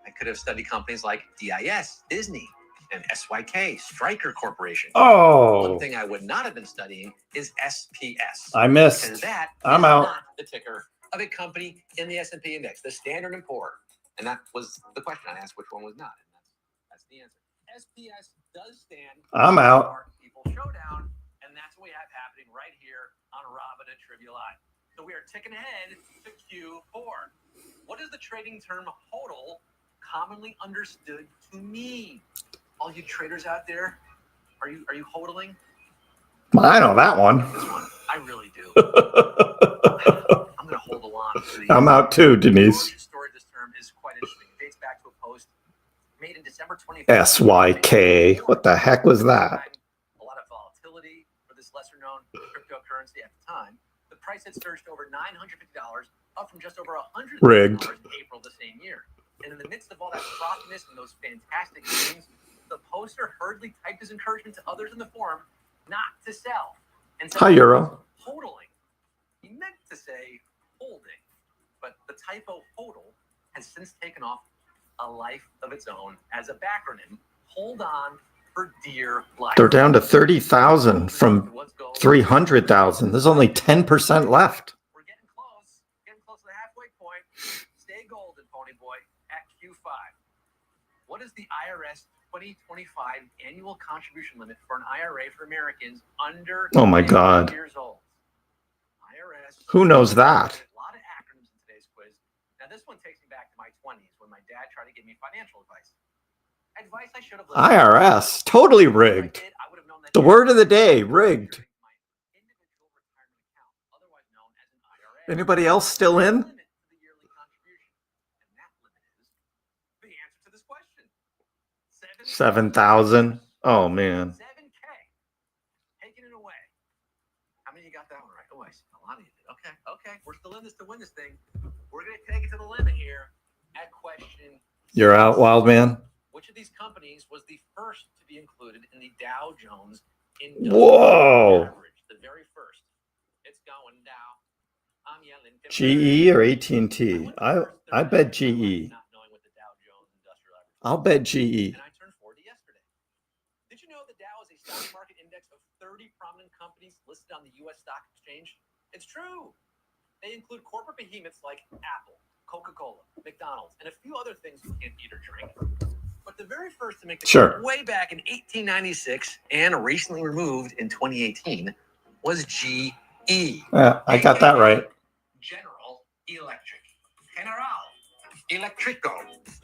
I could have studied companies like DIS, Disney, and SYK, Stryker Corporation. Oh. One thing I would not have been studying is SPS. I missed. Because that I'm is out. not the ticker of a company in the S&P index, the Standard & Poor. And that was the question I asked, which one was not. And that's the answer. SPS does stand. I'm out. People Showdown, and that's what we have happening right here on Robinhood Trivia Live. So we are ticking ahead to Q4. What is the trading term HODL commonly understood to mean? All you traders out there, are you hodling? I know that one. This one, I really do. I'm going to hold the line. I'm out too, Denise. The story of this term is quite interesting. It dates back to a post made in December 25th. SYK. What the heck was that? A lot of volatility for this lesser-known cryptocurrency at the time. The price had surged to over $950, up from just over $100 Rigged. in April the same year. And in the midst of all that frothiness and those fantastic gains, the poster hurriedly typed his encouragement to others in the forum not to sell. And so Hi, Euro. HODLing. He meant to say holding, but the typo HODL has since taken off a life of its own as a backronym. Hold on for dear life. They're down to 30,000 from 300,000. There's only 10% left. We're getting close to the halfway point. Stay golden, Pony Boy, at Q5. What is the IRS 2025 annual contribution limit for an IRA for Americans under Oh my God. years old? IRS. Who knows that? A lot of acronyms in today's quiz. Now this one takes me back to my 20s when my dad tried to give me financial advice. Advice I should have listened to. IRS. Totally rigged. I would have known that The word of the day, rigged. my individual retirement account, otherwise known as an IRA. Anybody else still in? Limit to the yearly contribution. And that limit is the answer to this question. 7,000. Oh, man. 7K. Taking it away. How many of you got that one right? Oh, I see a lot of you did. Okay. We're still in this to win this thing. We're going to take it to the limit here at question. You're out, wild man. Which of these companies was the first to be included in the Dow Jones Whoa. Average? The very first. It's going down. I'm yelling. GE or AT&T? I bet GE. Not knowing what the Dow Jones Industrial Average. I'll bet GE. And I turned 40 yesterday. Did you know the Dow is a stock market index of 30 prominent companies listed on the U.S. Stock Exchange? It's true. They include corporate behemoths like Apple, Coca-Cola, McDonald's, and a few other things you can't eat or drink. But the very first to make the cut way back in 1896 and recently removed in 2018 was GE. Yeah, I got that right. General Electric. General Electrico.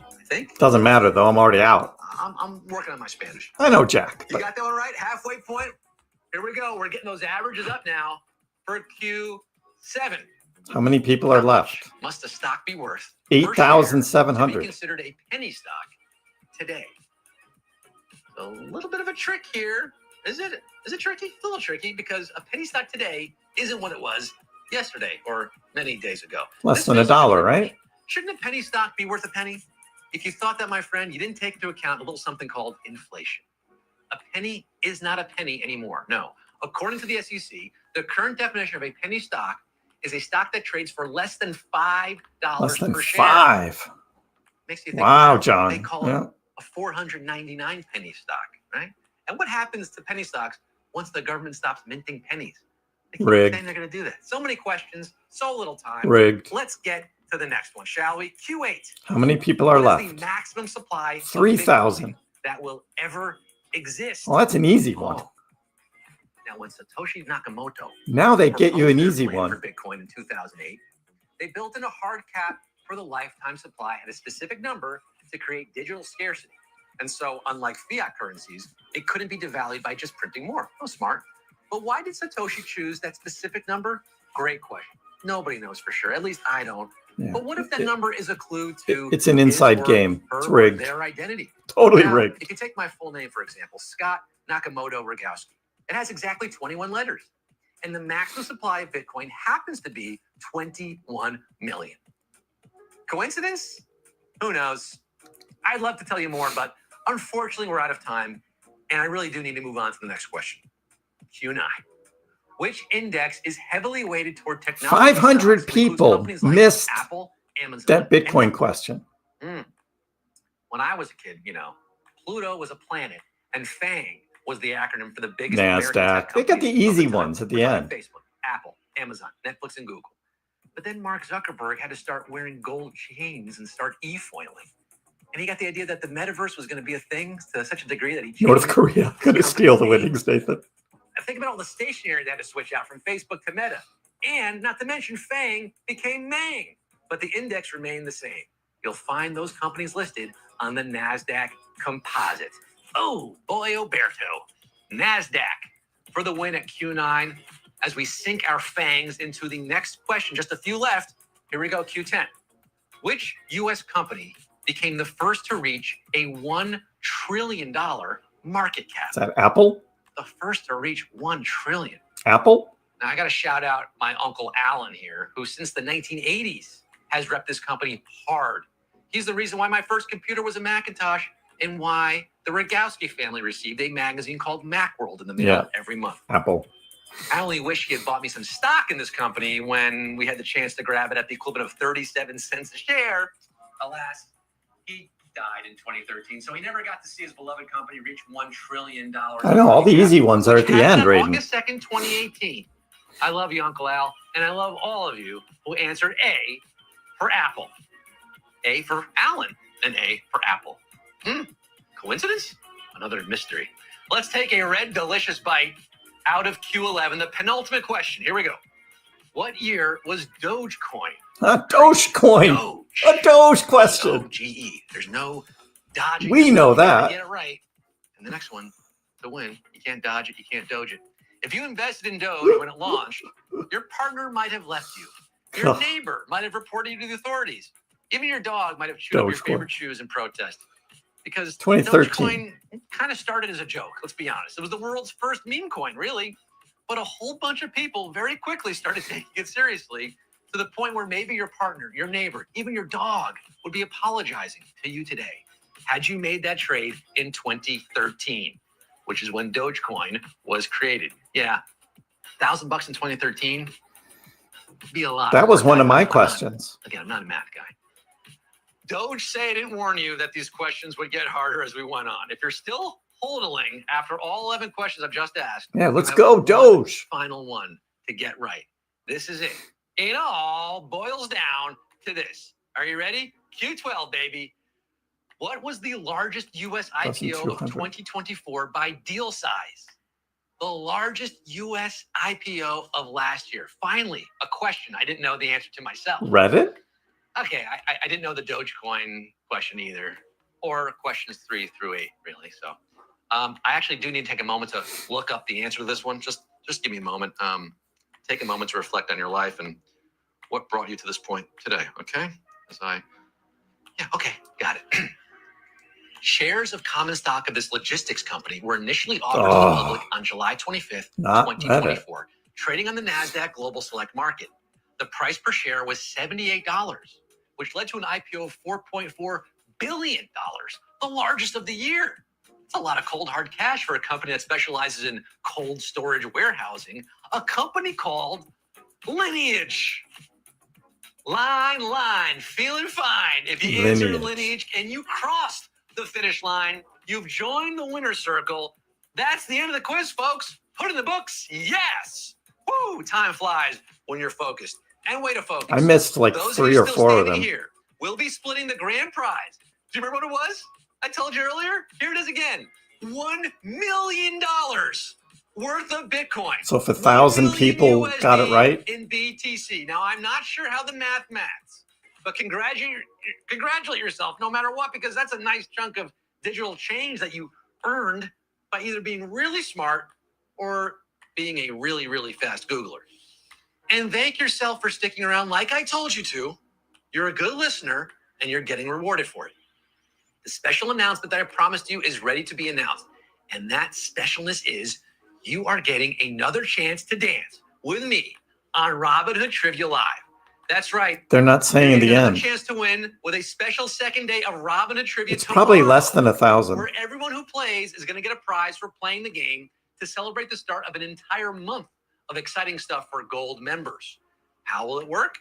I think. Doesn't matter, though. I'm already out. I'm working on my Spanish. I know, Jack. You got that one right? Halfway point. Here we go. We're getting those averages up now for Q7. How many people are left? Must a stock be worth 8,700. to be considered a penny stock today? A little bit of a trick here. Is it tricky? It's a little tricky because a penny stock today isn't what it was yesterday or many days ago. Less than $1, right? Shouldn't a penny stock be worth a penny? If you thought that, my friend, you didn't take into account a little something called inflation. A penny is not a penny anymore. No. According to the SEC, the current definition of a penny stock is a stock that trades for less than $5 Less than per share. $5. Makes you think. Wow, John. They call it a 499 penny stock, right? And what happens to penny stocks once the government stops minting pennies? They keep Rigged. saying they're going to do that. So many questions, so little time. Rigged. Let's get to the next one, shall we? Q8. How many people are What is left? the maximum supply of 3,000. Bitcoin that will ever exist? Well, that's an easy one. Oh. Now, when Satoshi Nakamoto Now they get you an proposed easy their plan one. for Bitcoin in 2008, they built in a hard cap for the lifetime supply at a specific number to create digital scarcity. And so, unlike fiat currencies, it couldn't be devalued by just printing more. Oh, smart. But why did Satoshi choose that specific number? Great question. Nobody knows for sure. At least I don't. Yeah. But what if that number is a clue to It's an his inside or game. her It's or rigged. their identity? Totally Now, rigged. if you take my full name, for example, Scott Nakamoto Rogowski, it has exactly 21 letters. And the maximum supply of Bitcoin happens to be 21 million. Coincidence? Who knows? I'd love to tell you more, but unfortunately, we're out of time. And I really do need to move on to the next question. Q9. Which index is heavily weighted toward technology? 500 stocks that includes people companies like missed Apple, Amazon, that Bitcoin and question. When I was a kid, Pluto was a planet, and FANG was the acronym for the biggest American NASDAQ. tech They got the companies of easy time. ones at the We're talking end. Facebook, Apple, Amazon, Netflix, and Google. But then Mark Zuckerberg had to start wearing gold chains and start e-foiling. And he got the idea that the metaverse was going to be a thing to such a degree that he changed North Korea going to steal the winnings, Nathan. Think about all the stationery they had to switch out from Facebook to Meta. And not to mention FANG became MANG. But the index remained the same. You'll find those companies listed on the NASDAQ Composite. Oh, boy, Oberto. NASDAQ for the win at Q9 as we sink our fangs into the next question. Just a few left. Here we go, Q10. Which U.S. company became the first to reach a $1 trillion market cap? Is that Apple? The first to reach 1 trillion. Apple? Now, I got to shout out my Uncle Alan here, who since the 1980s has repped this company hard. He's the reason why my first computer was a Macintosh and why the Rogowski family received a magazine called Macworld in the mail every month. Apple. I only wish he had bought me some stock in this company when we had the chance to grab it at the equivalent of 37 cents a share. Alas, he died in 2013, so he never got to see his beloved company reach $1 trillion. I know, all the easy ones are at the end, Raiden. August 2nd, 2018. I love you, Uncle Al, and I love all of you who answered A for Apple. A for Alan, and A for Apple. Coincidence? Another mystery. Let's take a red delicious bite out of Q11, the penultimate question. Here we go. What year was Dogecoin? Dogecoin. Doge. A Doge question. O-G-E. There's no dodging. We know You gotta that. Get it right. And the next one, to win, you can't dodge it, you can't Doge it. If you invested in Doge when it launched, your partner might have left you. Your neighbor might have reported you to the authorities. Even your dog might have chewed up your favorite shoes in protest. Because 2013 Dogecoin kind of started as a joke, let's be honest. It was the world's first meme coin, really. But a whole bunch of people very quickly started taking it seriously to the point where maybe your partner, your neighbor, even your dog would be apologizing to you today had you made that trade in 2013, which is when Dogecoin was created. Yeah, $1,000 in 2013 would be a lot. That was one of my questions. Again, I'm not a math guy. Doge say I didn't warn you that these questions would get harder as we went on. If you're still hodling after all 11 questions I've just asked, yeah, let's go, Doge. Final one to get right. This is it. It all boils down to this. Are you ready? Q12, baby. What was the largest U.S. IPO of 2024 by deal size? The largest U.S. IPO of last year. Finally, a question I didn't know the answer to myself. Reddit? Okay, I didn't know the Dogecoin question either, or questions 3 through 8, really. So I actually do need to take a moment to look up the answer to this one. Just give me a moment. Take a moment to reflect on your life and what brought you to this point today, okay? Okay, got it. Shares of common stock of this logistics company were initially offered to the public on July 25th, 2024, trading on the NASDAQ Global Select Market. The price per share was $78, which led to an IPO of $4.4 billion, the largest of the year. It's a lot of cold hard cash for a company that specializes in cold storage warehousing, a company called Lineage. Line, feeling fine. If you answered Lineage and you crossed the finish line, you've joined the winner's circle. That's the end of the quiz, folks. Put in the books. Yes. Woo, time flies when you're focused. And way to focus. I missed like Those 3 or 4 of them. Here, we'll be splitting the grand prize. Do you remember what it was? I told you earlier. Here it is again. $1 million worth of Bitcoin. So if 1,000 people got it right in BTC. Now I'm not sure how the math, but congratulate yourself no matter what, because that's a nice chunk of digital change that you earned by either being really smart or being a really, really fast Googler. And thank yourself for sticking around like I told you to. You're a good listener, and you're getting rewarded for it. The special announcement that I promised you is ready to be announced. And that specialness is you are getting another chance to dance with me on Robinhood Trivia Live. That's right. They're not saying the another end. chance to win with a special second day of Robinhood Trivia. It's probably less than 1,000. Where everyone who plays is going to get a prize for playing the game to celebrate the start of an entire month of exciting stuff for Gold members. How will it work?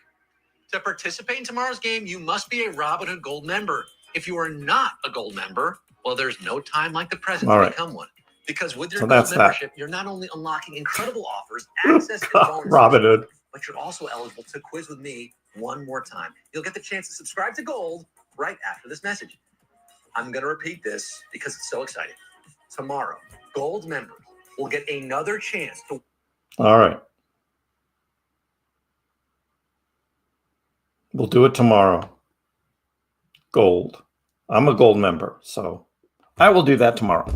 To participate in tomorrow's game, you must be a Robinhood Gold member. If you are not a Gold member, well, there's no time like the present to become one. Because with your Gold membership, you're not only unlocking incredible offers, access, and bonuses, Robinhood, but you're also eligible to quiz with me one more time. You'll get the chance to subscribe to Gold right after this message. I'm going to repeat this because it's so exciting. Tomorrow, Gold members will get another chance to... All right. We'll do it tomorrow. Gold. I'm a Gold member, so I will do that tomorrow.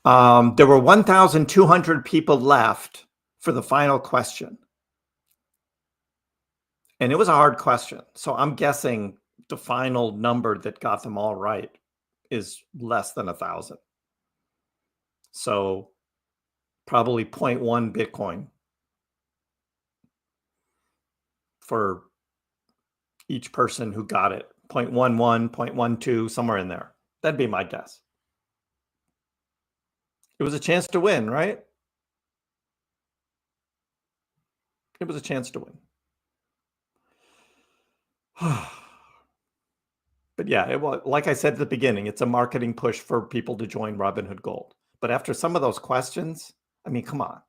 There were 1,200 people left for the final question. And it was a hard question. So I'm guessing the final number that got them all right is less than 1,000. So probably 0.1 Bitcoin for each person who got it. 0.11, 0.12, somewhere in there. That'd be my guess. It was a chance to win, right? It was a chance to win. But yeah, it was, like I said at the beginning, it's a marketing push for people to join Robinhood Gold. But after some of those questions, I mean, come on.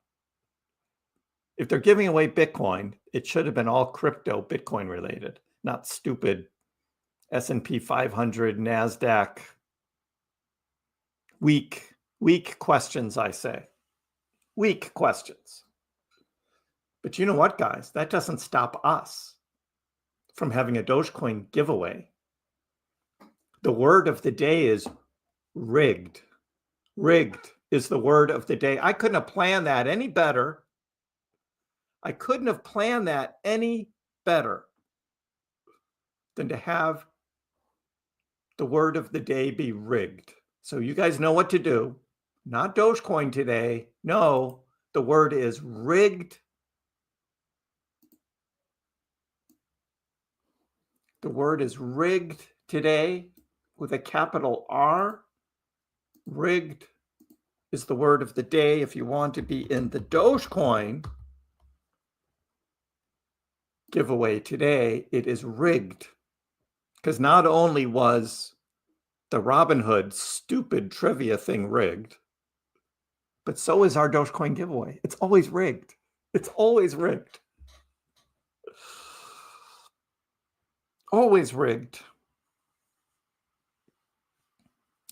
If they're giving away Bitcoin, it should have been all crypto Bitcoin related, not stupid S&P 500, NASDAQ, weak questions, I say. Weak questions. But you know what, guys? That doesn't stop us from having a Dogecoin giveaway. The word of the day is rigged. Rigged is the word of the day. I couldn't have planned that any better. I couldn't have planned that any better than to have the word of the day be rigged. So you guys know what to do. Not Dogecoin today. No, the word is rigged. The word is rigged today with a capital R. Rigged is the word of the day. If you want to be in the Dogecoin giveaway today, it is rigged. Because not only was the Robinhood stupid trivia thing rigged, but so is our Dogecoin giveaway. It's always rigged. It's always rigged. Always rigged.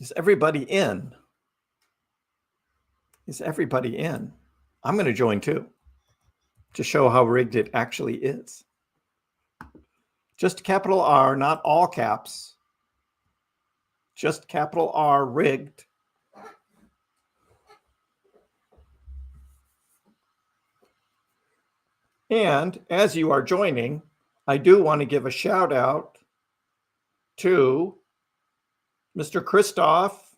Is everybody in? Is everybody in? I'm going to join too, to show how rigged it actually is. Just capital R, not all caps. Just capital R, rigged. And as you are joining, I do want to give a shout out to Mr. Christoph.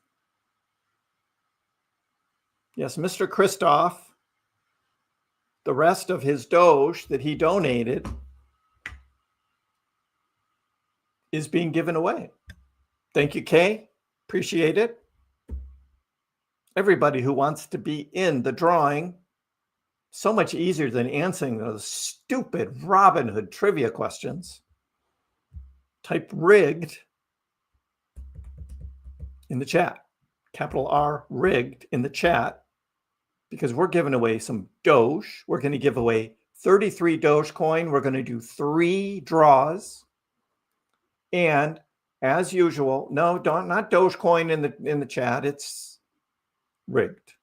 Yes, Mr. Christoph. The rest of his Doge that he donated is being given away. Thank you, Kay. Appreciate it. Everybody who wants to be in the drawing, so much easier than answering those stupid Robinhood trivia questions. Type rigged in the chat. Capital R, rigged in the chat, because we're giving away some Doge. We're going to give away 33 Dogecoin. We're going to do 3 draws. And as usual, no, not Dogecoin in the chat. It's rigged.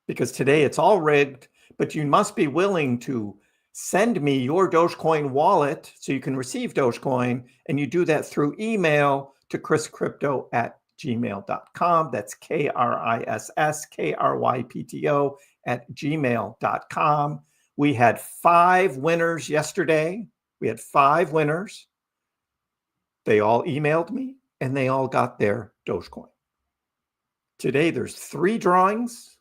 Because today it's all rigged, but you must be willing to send me your Dogecoin wallet so you can receive Dogecoin, and you do that through email to chriscrypto@ KrissKrypto@gmail.com. That's KrissKrypto@gmail.com. We had 5 winners yesterday. We had 5 winners. They all emailed me and they all got their Dogecoin. Today, there's 3 drawings.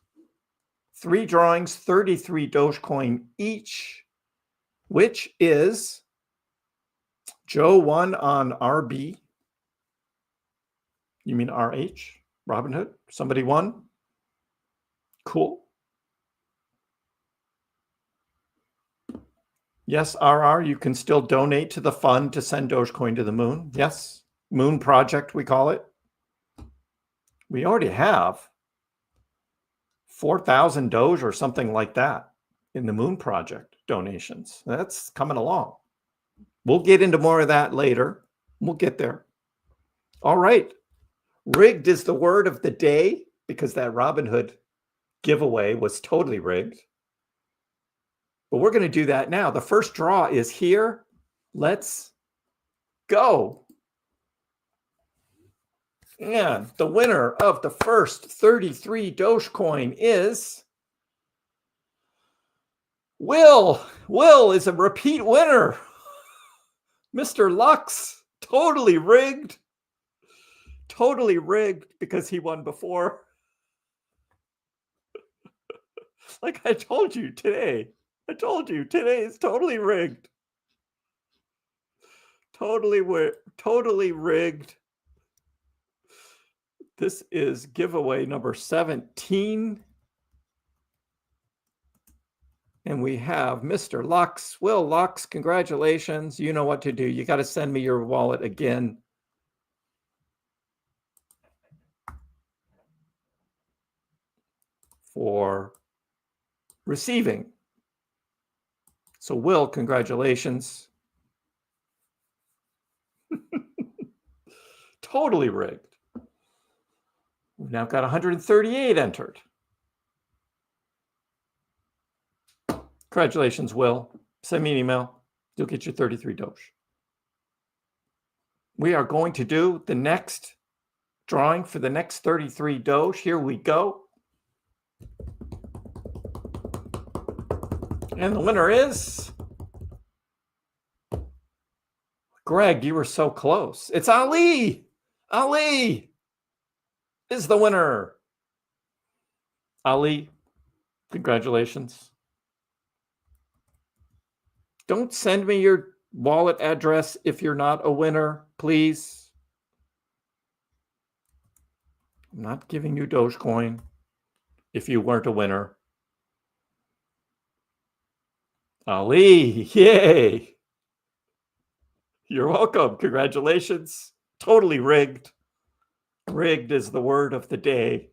3 drawings, 33 Dogecoin each, which is Joe won on RB. You mean RH? Robinhood? Somebody won? Cool. Yes, RR, you can still donate to the fund to send Dogecoin to the moon. Yes, Moon Project, we call it. We already have 4,000 Doge or something like that in the Moon Project donations. That's coming along. We'll get into more of that later. We'll get there. All right. Rigged is the word of the day because that Robinhood giveaway was totally rigged. But we're going to do that now. The first draw is here. Let's go. And the winner of the first 33 Dogecoin is Will. Will is a repeat winner. Mr. Lux, totally rigged. Totally rigged because he won before. Like I told you today. I told you today is totally rigged. Totally rigged. This is giveaway number 17. And we have Mr. Lux. Will Lux, congratulations. You know what to do. You got to send me your wallet again. For receiving. So Will, congratulations. Totally rigged. We've now got 138 entered. Congratulations, Will. Send me an email. You'll get your 33 Doge. We are going to do the next drawing for the next 33 Doge. Here we go. And the winner is Greg. You were so close. It's Ali. Ali is the winner. Ali, congratulations. Don't send me your wallet address if you're not a winner, please. I'm not giving you Dogecoin if you weren't a winner. Ali, yay. You're welcome. Congratulations. Totally rigged. Rigged is the word of the day.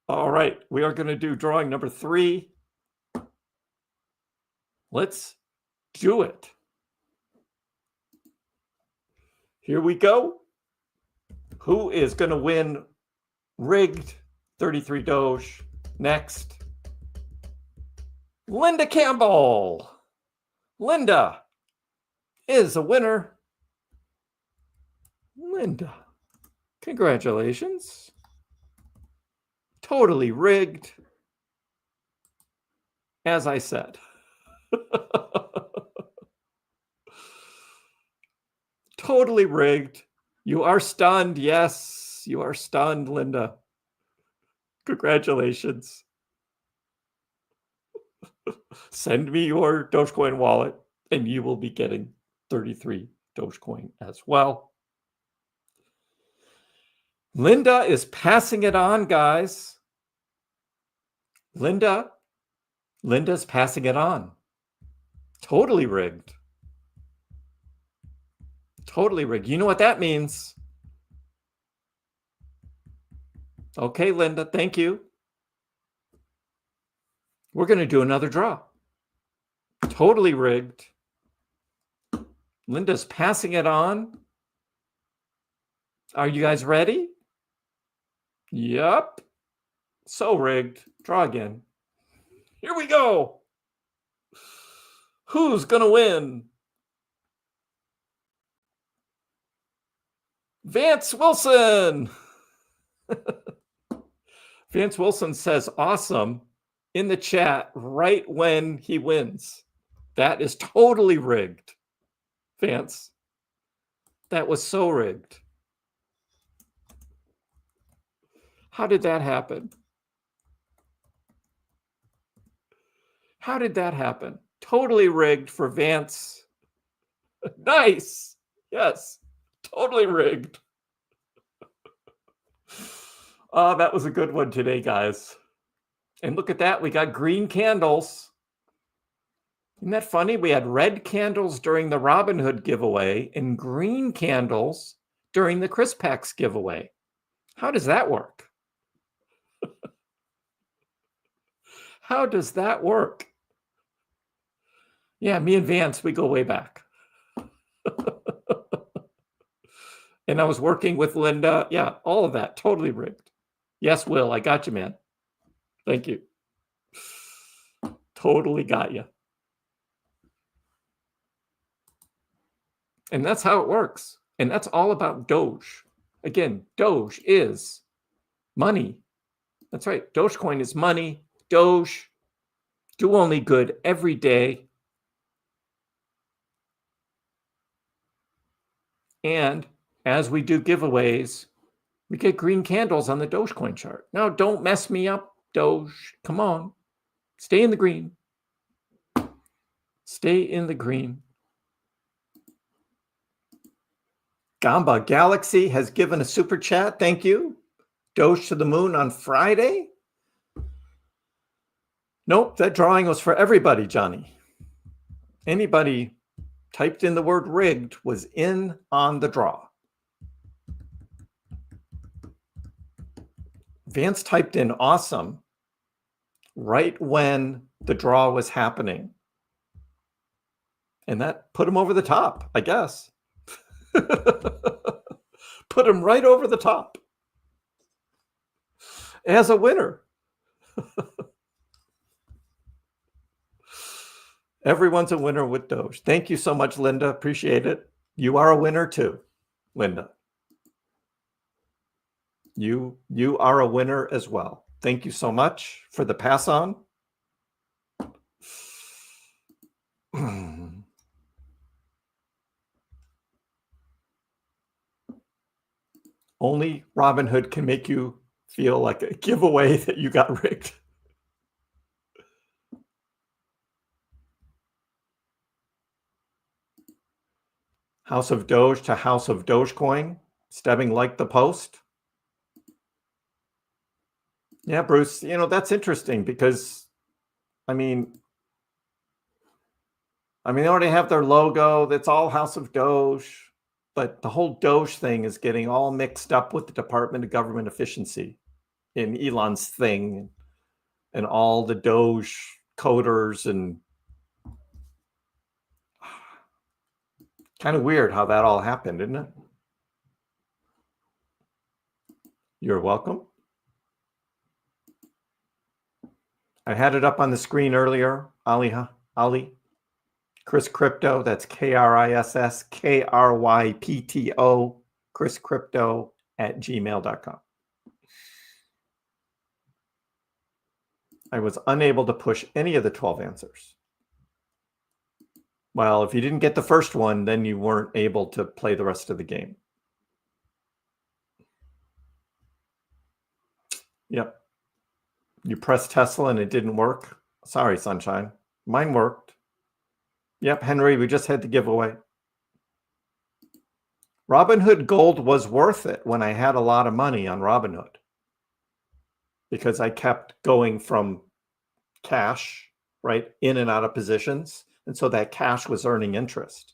All right, we are going to do drawing number 3. Let's do it. Here we go. Who is going to win rigged 33 Doge next? Linda Campbell. Linda is a winner. Linda, congratulations. Totally rigged. As I said. Totally rigged. You are stunned. Yes, you are stunned, Linda. Congratulations. Send me your Dogecoin wallet and you will be getting 33 Dogecoin as well. Linda is passing it on, guys. Linda's passing it on. Totally rigged. Totally rigged. You know what that means. Okay, Linda, thank you. We're going to do another draw. Totally rigged. Linda's passing it on. Are you guys ready? Yep. So rigged. Draw again. Here we go. Who's going to win Vance Wilson. Vance Wilson says awesome in the chat right when he wins. That is totally rigged, Vance. That was so rigged. How did that happen? How did that happen? Totally rigged for Vance. Nice. Yes, totally rigged. Oh, that was a good one today, guys. And look at that. We got green candles. Isn't that funny? We had red candles during the Robinhood giveaway and green candles during the KrissPax giveaway. How does that work? How does that work? Yeah, me and Vance, we go way back. And I was working with Linda. Yeah, all of that. Totally rigged. Yes, Will, I got you, man. Thank you. Totally got you. And that's how it works. And that's all about Doge. Again, Doge is money. That's right. Dogecoin is money. Doge, do only good every day. And as we do giveaways, we get green candles on the Dogecoin chart. Now, don't mess me up, Doge. Come on. Stay in the green. Stay in the green. Gamba Galaxy has given a super chat. Thank you. Doge to the moon on Friday. Nope, that drawing was for everybody, Johnny. Anybody typed in the word rigged was in on the draw. Vance typed in awesome right when the draw was happening. And that put him over the top, I guess. Put him right over the top as a winner. Everyone's a winner with Doge. Thank you so much, Linda. Appreciate it. You are a winner too, Linda. You are a winner as well. Thank you so much for the pass on. Only Robinhood can make you feel like a giveaway that you got rigged. House of Doge to House of Dogecoin. Stebbing liked the post. Yeah, Bruce, that's interesting because, I mean, they already have their logo. That's all House of Doge. But the whole Doge thing is getting all mixed up with the Department of Government Efficiency in Elon's thing and all the Doge coders, and kind of weird how that all happened, isn't it? You're welcome. I had it up on the screen earlier. Ali. Kriss Crypto, that's KRISS KRYPTO, KrissCrypto@gmail.com. I was unable to push any of the 12 answers. Well, if you didn't get the first one, then you weren't able to play the rest of the game. Yep. You pressed Tesla and it didn't work. Sorry, Sunshine. Mine worked. Yep, Henry, we just had the giveaway. Robinhood Gold was worth it when I had a lot of money on Robinhood, because I kept going from cash, right, in and out of positions. And so that cash was earning interest.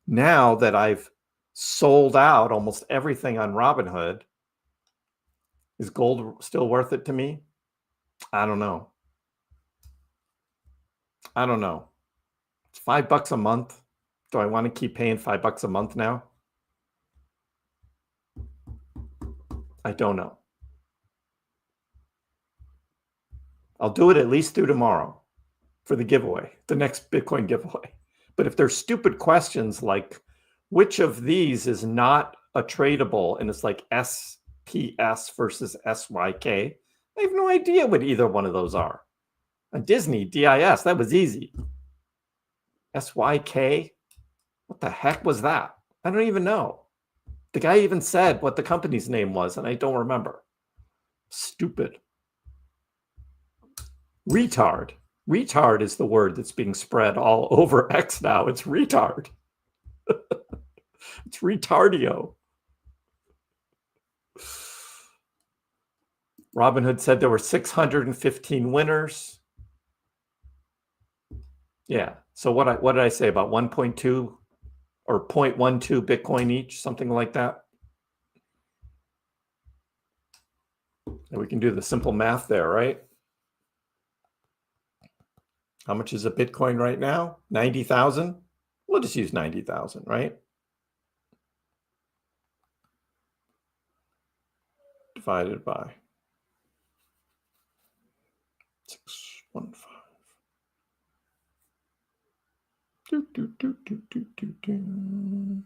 Now that I've sold out almost everything on Robinhood, is gold still worth it to me? I don't know. It's $5 a month. Do I want to keep paying $5 a month now? I don't know. I'll do it at least through tomorrow for the giveaway, the next Bitcoin giveaway. But if there's stupid questions like, which of these is not a tradable and it's like SPS versus SYK. I have no idea what either one of those are. On Disney, DIS, that was easy. SYK? What the heck was that? I don't even know. The guy even said what the company's name was, and I don't remember. Stupid. Retard. Retard is the word that's being spread all over X now. It's retard. It's retardio. Robinhood said there were 615 winners. Yeah. So what did I say about 1.2 or 0.12 Bitcoin each, something like that? And we can do the simple math there, right? How much is a Bitcoin right now? 90,000? We'll just use 90,000, right? Divided by 615.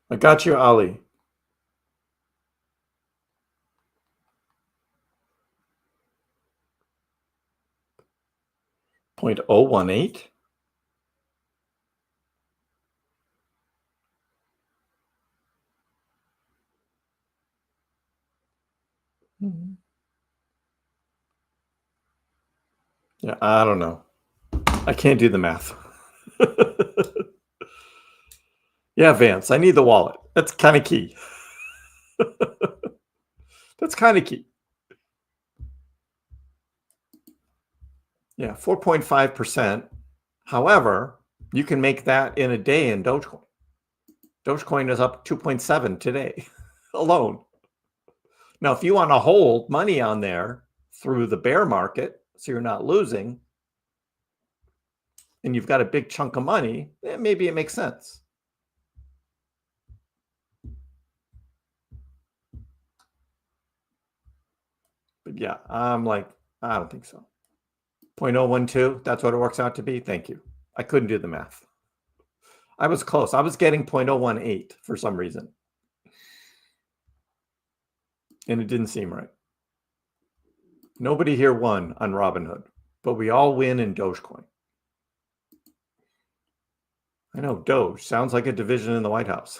I got you, Ali. .018. Yeah, I don't know. I can't do the math. Yeah, Vance, I need the wallet. That's kind of key. That's kind of key. Yeah, 4.5%. However, you can make that in a day in Dogecoin. Dogecoin is up 2.7 today alone. Now, if you want to hold money on there through the bear market, so you're not losing, and you've got a big chunk of money, maybe it makes sense. But yeah, I'm like, I don't think so. 0.012, that's what it works out to be. Thank you. I couldn't do the math. I was close. I was getting 0.018 for some reason. And it didn't seem right. Nobody here won on Robinhood, but we all win in Dogecoin. I know, Doge sounds like a division in the White House.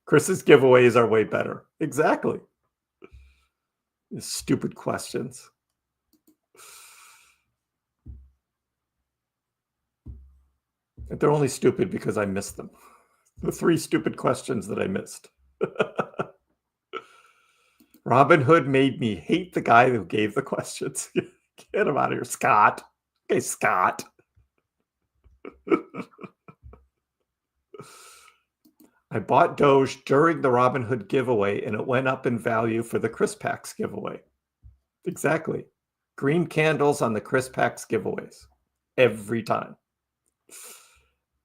Kriss's giveaways are way better. Exactly. Stupid questions. They're only stupid because I missed them. The 3 stupid questions that I missed. Robinhood made me hate the guy who gave the questions. Get him out of here, Scott. Okay, Scott. I bought Doge during the Robinhood giveaway, and it went up in value for the KrissPax giveaway. Exactly. Green candles on the KrissPax giveaways. Every time.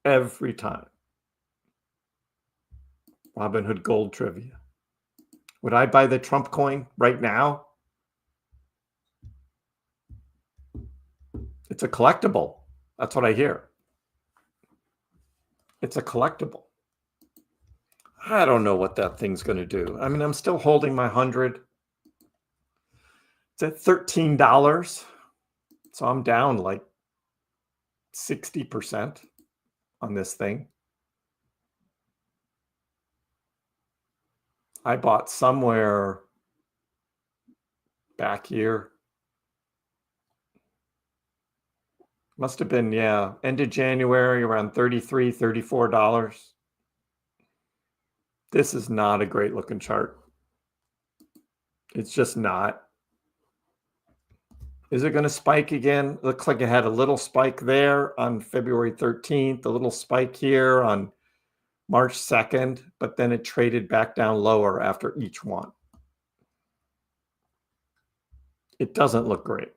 Every time. Robinhood Gold Trivia. Would I buy the Trump coin right now? It's a collectible. That's what I hear. It's a collectible. I don't know what that thing's going to do. I mean, I'm still holding my 100. It's at $13. So I'm down like 60% on this thing. I bought somewhere back here. Must have been, yeah, end of January, around $33, $34. This is not a great looking chart. It's just not. Is it going to spike again? Looks like it had a little spike there on February 13th, a little spike here on March 2nd, but then it traded back down lower after each one. It doesn't look great.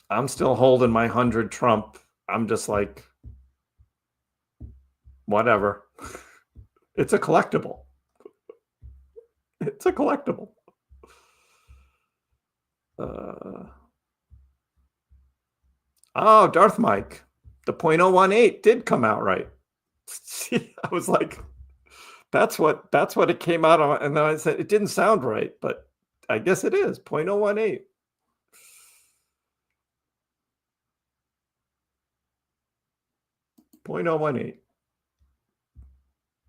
I'm still holding my 100 Trump. I'm just like, whatever. It's a collectible. It's a collectible. Oh, Darth Mike. The 0.018 did come out right. See, I was like, that's what it came out on. And then I said, it didn't sound right, but I guess it is 0.018.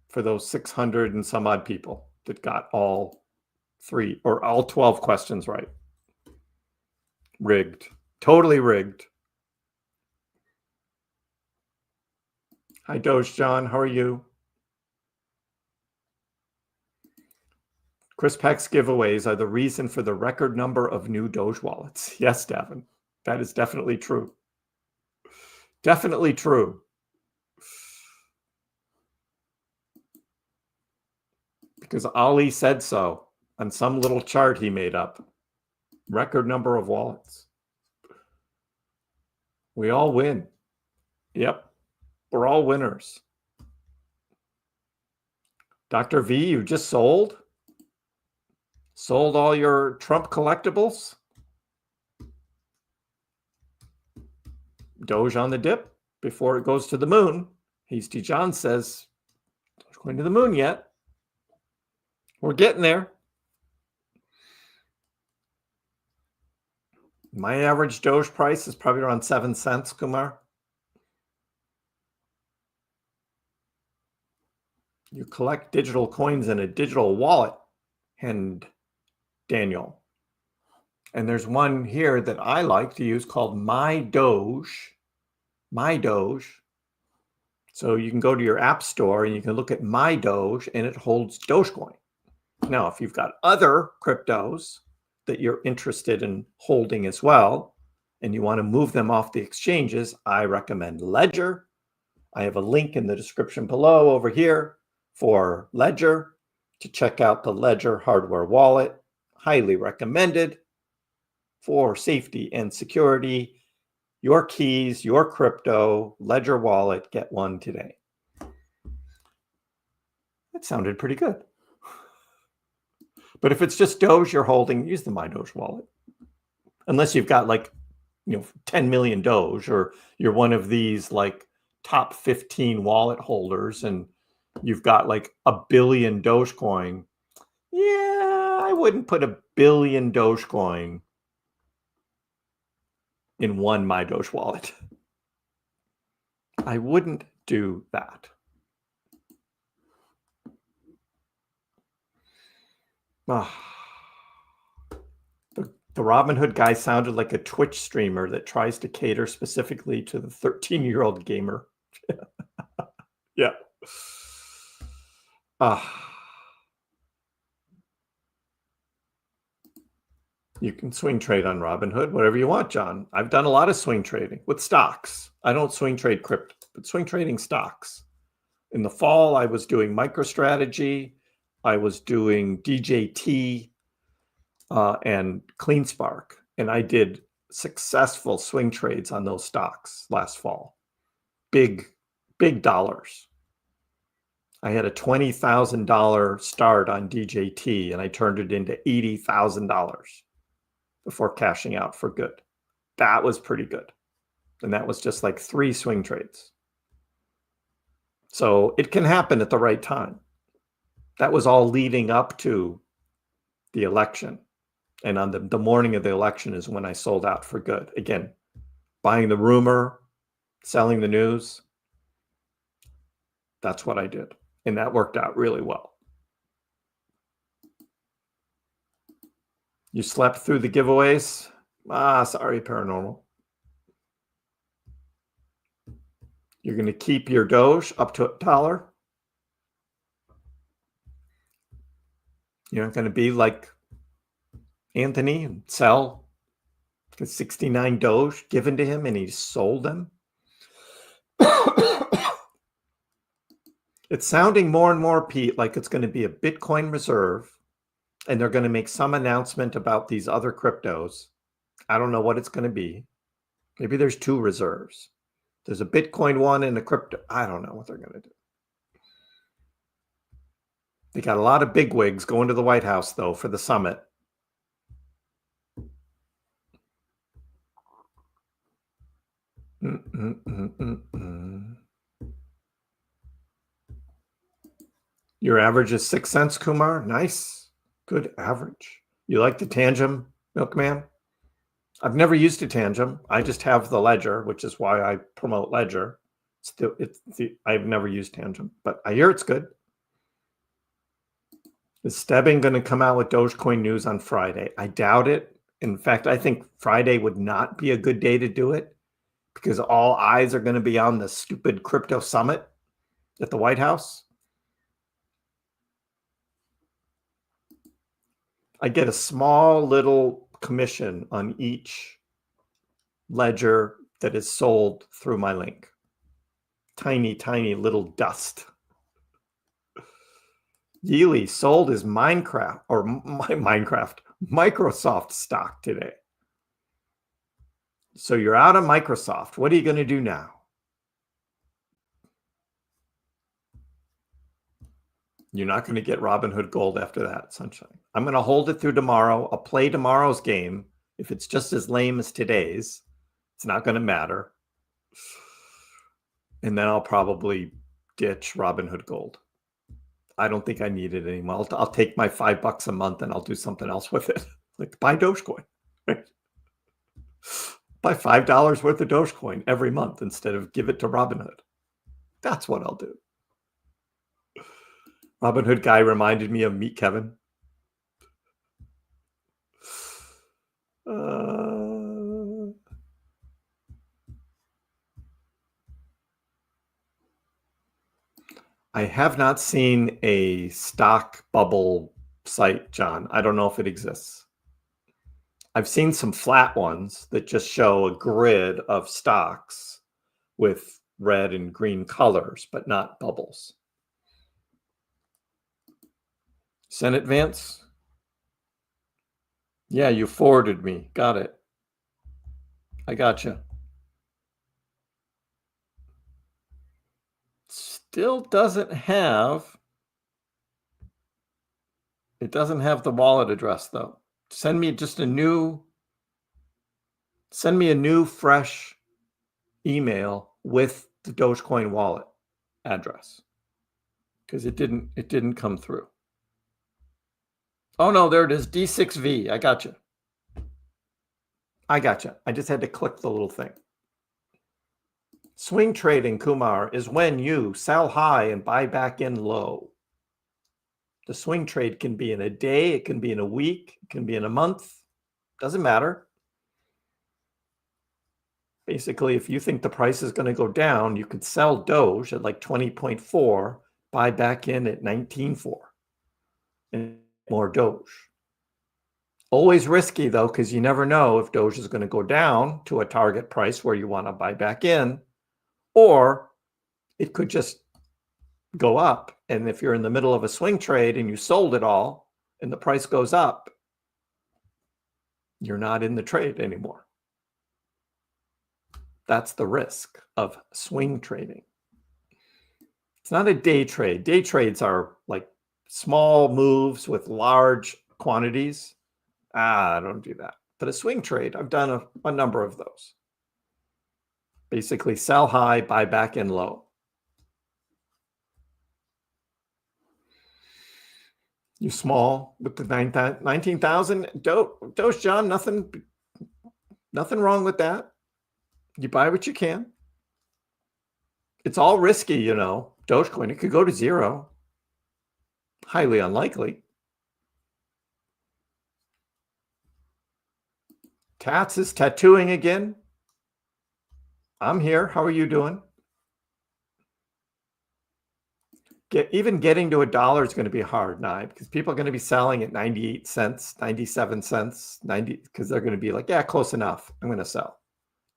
For those 600 and some odd people that got all 3 or all 12 questions right. Rigged. Totally rigged. Hi, Doge John. How are you? CrissPax giveaways are the reason for the record number of new Doge wallets. Yes, Davin. That is definitely true. Definitely true. Because Ali said so on some little chart he made up. Record number of wallets. We all win. Yep. We're all winners. Dr. V, you just sold? Sold all your Trump collectibles? Doge on the dip before it goes to the moon. Hasty John says, it's going to the moon yet. We're getting there. My average Doge price is probably around 7 cents, Kumar. You collect digital coins in a digital wallet, and Daniel. And there's one here that I like to use called MyDoge. MyDoge. So you can go to your app store and you can look at MyDoge and it holds Dogecoin. Now, if you've got other cryptos that you're interested in holding as well, and you want to move them off the exchanges, I recommend Ledger. I have a link in the description below over here for Ledger to check out the Ledger hardware wallet. Highly recommended for safety and security. Your keys, your crypto, Ledger wallet, get one today. That sounded pretty good. But if it's just Doge you're holding, use the MyDoge wallet. Unless you've got 10 million Doge, or you're one of these top 15 wallet holders and you've got a billion Dogecoin. Yeah, I wouldn't put a billion Dogecoin in one MyDoge wallet. I wouldn't do that. The Robinhood guy sounded like a Twitch streamer that tries to cater specifically to the 13-year-old gamer. Yeah. You can swing trade on Robinhood, whatever you want, John. I've done a lot of swing trading with stocks. I don't swing trade crypto, but swing trading stocks. In the fall, I was doing MicroStrategy. I was doing DJT and CleanSpark. And I did successful swing trades on those stocks last fall. Big dollars. I had a $20,000 start on DJT and I turned it into $80,000 before cashing out for good. That was pretty good. And that was just 3 swing trades. So it can happen at the right time. That was all leading up to the election. And on the morning of the election is when I sold out for good. Again, buying the rumor, selling the news. That's what I did. And that worked out really well. You slept through the giveaways? Sorry, Paranormal. You're going to keep your Doge up to $1? You're not going to be like Anthony and sell 69 Doge given to him and he sold them? It's sounding more and more, Pete, like it's going to be a Bitcoin reserve and they're going to make some announcement about these other cryptos. I don't know what it's going to be. Maybe there's 2 reserves. There's a Bitcoin one and a crypto. I don't know what they're going to do. They got a lot of bigwigs going to the White House, though, for the summit. Your average is 6 cents, Kumar. Nice. Good average. You like the Tangem, Milkman? I've never used a Tangem. I just have the Ledger, which is why I promote Ledger. I've never used Tangem, but I hear it's good. Is Stebbing going to come out with Dogecoin news on Friday? I doubt it. In fact, I think Friday would not be a good day to do it because all eyes are going to be on the stupid crypto summit at the White House. I get a small little commission on each ledger that is sold through my link. Tiny, tiny little dust. Yeely sold his Microsoft stock today. So you're out of Microsoft. What are you going to do now? You're not going to get Robinhood Gold after that, Sunshine. I'm going to hold it through tomorrow. I'll play tomorrow's game. If it's just as lame as today's, it's not going to matter. And then I'll probably ditch Robinhood Gold. I don't think I need it anymore. I'll take my $5 a month and I'll do something else with it. Like buy Dogecoin. Right? Buy $5 worth of Dogecoin every month instead of give it to Robinhood. That's what I'll do. Robinhood guy reminded me of Meet Kevin. I have not seen a stock bubble site, John. I don't know if it exists. I've seen some flat ones that just show a grid of stocks with red and green colors, but not bubbles. Senate Vance? Yeah, you forwarded me. Got it. I gotcha. Still doesn't have. It doesn't have the wallet address though. Send me a new fresh email with the Dogecoin wallet address because it didn't come through. Oh no, there it is. D6V. I gotcha. I just had to click the little thing. Swing trading, Kumar, is when you sell high and buy back in low. The swing trade can be in a day, it can be in a week, it can be in a month. Doesn't matter. Basically, if you think the price is going to go down, you could sell Doge at like 20.4, buy back in at 19.4, and more Doge. Always risky, though, because you never know if Doge is going to go down to a target price where you want to buy back in, or it could just go up. And if you're in the middle of a swing trade and you sold it all and the price goes up, you're not in the trade anymore. That's the risk of swing trading. It's not a day trade. Day trades are like small moves with large quantities. I don't do that. But a swing trade, I've done a number of those. Basically sell high, buy back in low. You small with the 19,000 Doge, John, nothing wrong with that. You buy what you can. It's all risky, you know. Dogecoin, it could go to zero. Highly unlikely. Tats is tattooing again. I'm here. How are you doing? Even getting to $1 is going to be hard, Nye, because people are going to be selling at 98 cents, 97 cents, 90, because they're going to be like, yeah, close enough. I'm going to sell.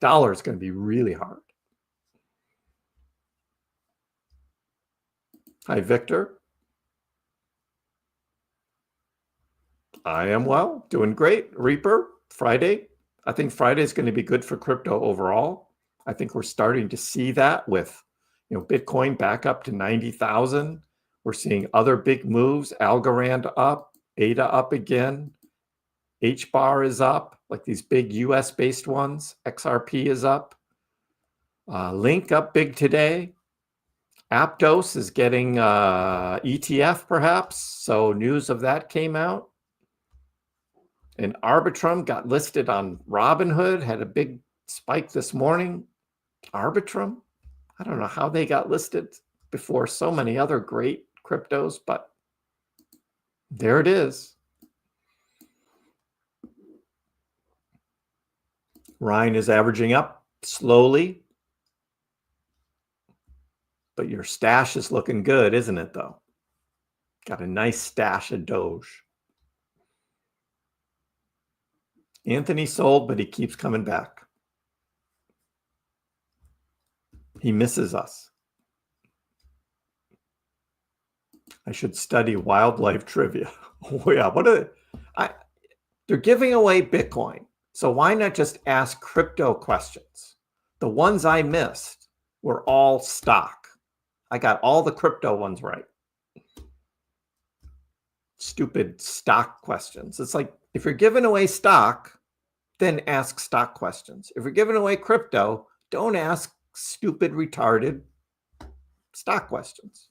$1 is going to be really hard. Hi, Victor. I am well, doing great. Reaper, Friday. I think Friday is going to be good for crypto overall. I think we're starting to see that with, you know, Bitcoin back up to 90,000. We're seeing other big moves. Algorand up, ADA up again. HBAR is up, like these big US-based ones. XRP is up. Link up big today. Aptos is getting ETF perhaps. So news of that came out. And Arbitrum got listed on Robinhood, had a big spike this morning. Arbitrum, I don't know how they got listed before so many other great cryptos, but there it is. Ryan is averaging up slowly, but your stash is looking good, isn't it, though? Got a nice stash of Doge. Anthony sold, but he keeps coming back. He misses us. I should study wildlife trivia. Oh, yeah. They're giving away Bitcoin. So why not just ask crypto questions? The ones I missed were all stock. I got all the crypto ones right. Stupid stock questions. It's like, if you're giving away stock, then ask stock questions. If you're giving away crypto, don't ask stupid, retarded stock questions.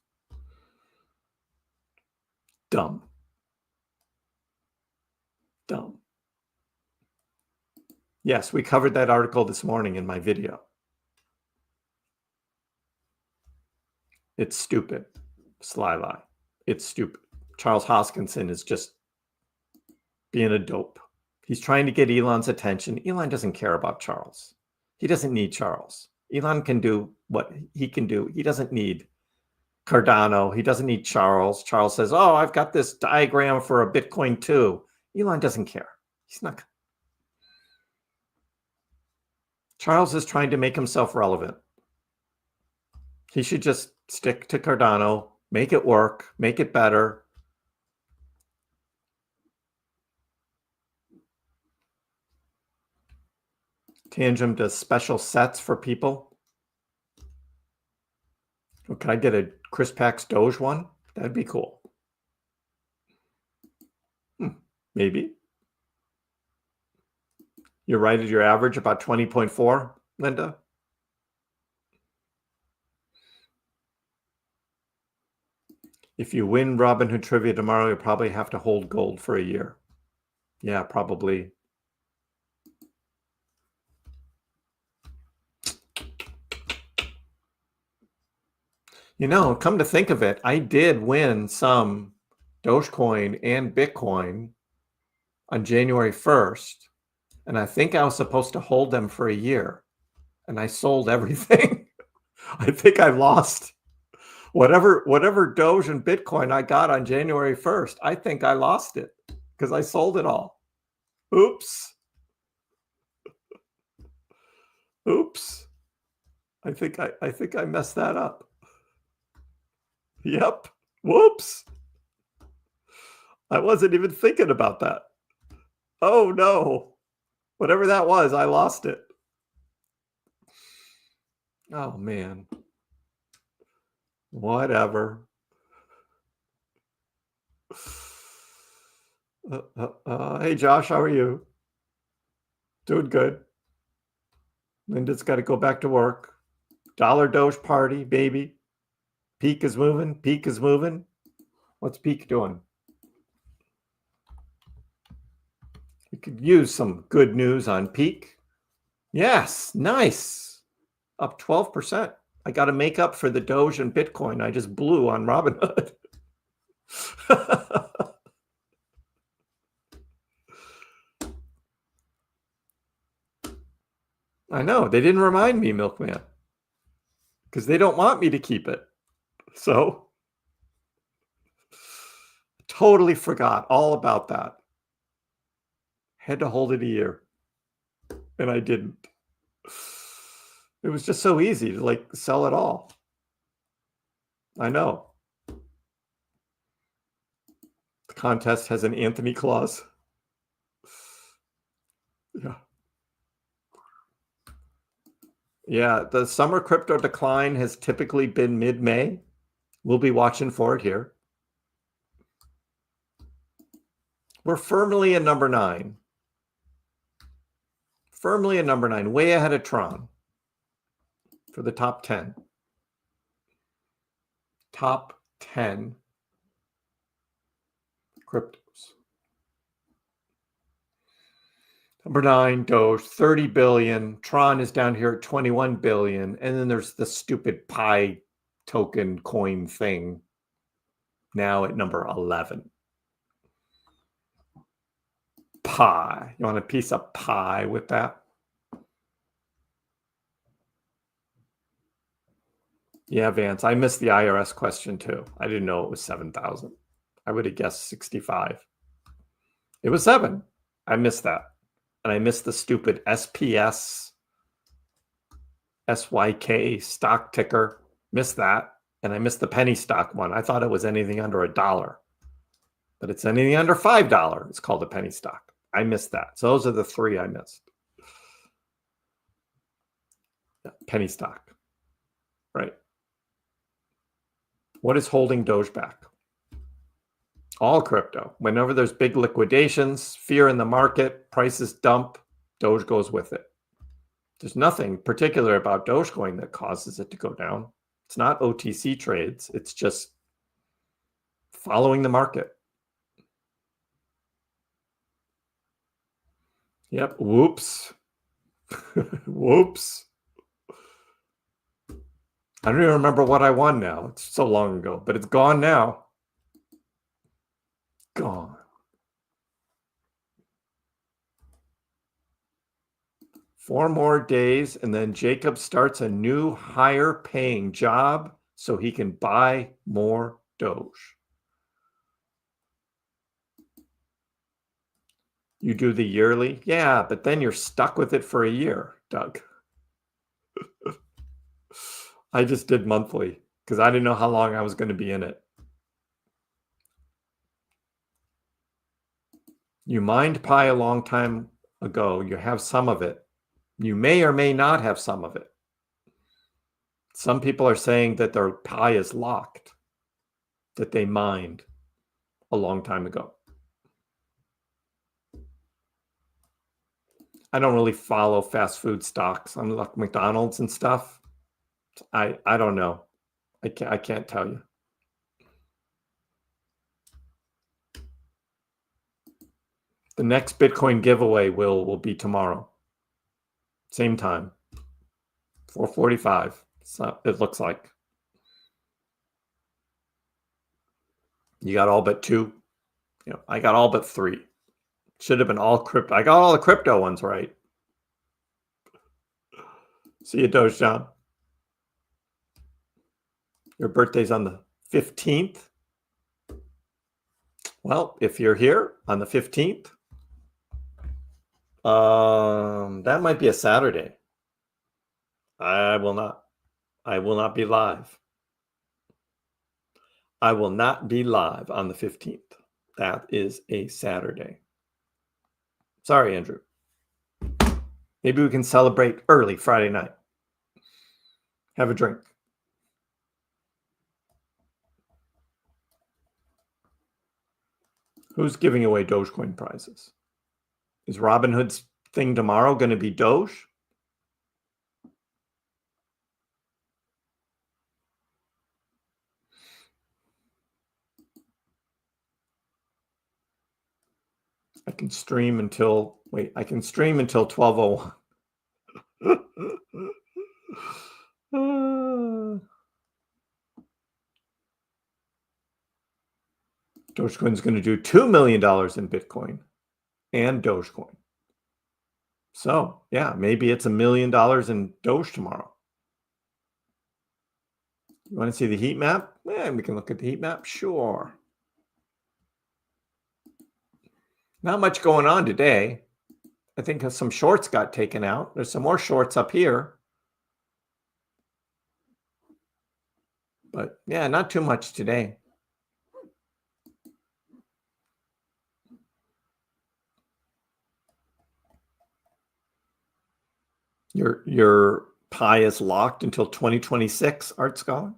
Dumb. Dumb. Yes, we covered that article this morning in my video. It's stupid. Sly lie. It's stupid. Charles Hoskinson is just being a dope. He's trying to get Elon's attention. Elon doesn't care about Charles. He doesn't need Charles. Elon can do what he can do. He doesn't need Cardano. He doesn't need Charles. Charles says, oh, I've got this diagram for a Bitcoin too. Elon doesn't care. He's not. Charles is trying to make himself relevant. He should just stick to Cardano, make it work, make it better. Tangent does special sets for people. Well, can I get a KrissPax Doge one? That'd be cool. Maybe. You're right at your average, about 20.4, Linda. If you win Robinhood Trivia tomorrow, you'll probably have to hold gold for a year. Yeah, probably. You know, come to think of it, I did win some Dogecoin and Bitcoin on January 1st. And I think I was supposed to hold them for a year. And I sold everything. I think I lost whatever Doge and Bitcoin I got on January 1st. I think I lost it because I sold it all. Oops. Oops. I think I messed that up. Yep. Whoops. I wasn't even thinking about that. Oh no. Whatever that was, I lost it. Oh man. Whatever. Hey Josh, how are you? Doing good. Linda's got to go back to work. Dollar Doge party, baby. Peak is moving. Peak is moving. What's Peak doing? We could use some good news on Peak. Yes, nice. Up 12%. I got to make up for the Doge and Bitcoin I just blew on Robinhood. I know. They didn't remind me, Milkman, because they don't want me to keep it. So totally forgot all about that. Had to hold it a year, and I didn't. It was just so easy to like sell it all. I know. The contest has an Anthony clause. Yeah. Yeah, the summer crypto decline has typically been mid-May. We'll be watching for it here. We're firmly in number 9. Firmly in number 9, way ahead of Tron. for the top 10. Top 10 cryptos. Number 9, Doge, 30 billion. Tron is down here at 21 billion. And then there's the stupid Pi token coin thing now at number 11. Pie. You want a piece of pie with that? Yeah, Vance, I missed the IRS question too. I didn't know it was 7,000. I would have guessed 65. It was 7. I missed that. And I missed the stupid SPS SYK stock ticker. Missed that. And I missed the penny stock one. I thought it was anything under $1. But it's anything under $5. It's called a penny stock. I missed that. So those are the 3 I missed. Penny stock. Right. What is holding Doge back? All crypto. Whenever there's big liquidations, fear in the market, prices dump, Doge goes with it. There's nothing particular about Dogecoin that causes it to go down. It's not OTC trades. It's just following the market. Yep. Whoops. Whoops. I don't even remember what I won now. It's so long ago, but it's gone now. Gone. Four more days, and then Jacob starts a new higher paying job so he can buy more Doge. You do the yearly? Yeah, but then you're stuck with it for a year, Doug. I just did monthly because I didn't know how long I was going to be in it. You mined Pi a long time ago. You have some of it. You may or may not have some of it. Some people are saying that their Pi is locked, that they mined a long time ago. I don't really follow fast food stocks. I'm like McDonald's and stuff. I don't know. I can't tell you. The next Bitcoin giveaway will be tomorrow. Same time. 4:45. So it looks like. You got all but 2. You know, I got all but 3. Should have been all crypto. I got all the crypto ones right. See you, Doge John. Your birthday's on the 15th. Well, if you're here on the 15th, that might be a Saturday. I will not be live. I will not be live on the 15th. That is a Saturday. Sorry, Andrew. Maybe we can celebrate early Friday night. Have a drink. Who's giving away Dogecoin prizes? Is Robinhood's thing tomorrow going to be Doge? I can stream until 12:01. Dogecoin's going to do $2 million in Bitcoin and Dogecoin. So, yeah, maybe it's $1 million in Doge tomorrow. You want to see the heat map? Yeah, we can look at the heat map. Sure. Not much going on today. I think some shorts got taken out. There's some more shorts up here. But, yeah, not too much today. Your Pi is locked until 2026, Art Scholar?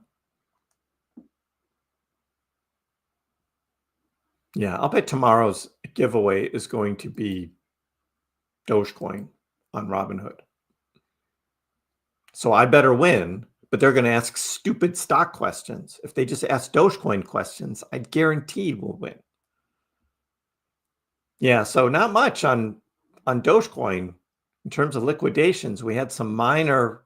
Yeah, I'll bet tomorrow's giveaway is going to be Dogecoin on Robinhood. So I better win, but they're going to ask stupid stock questions. If they just ask Dogecoin questions, I guarantee we'll win. Yeah, so not much on Dogecoin in terms of liquidations. We had some minor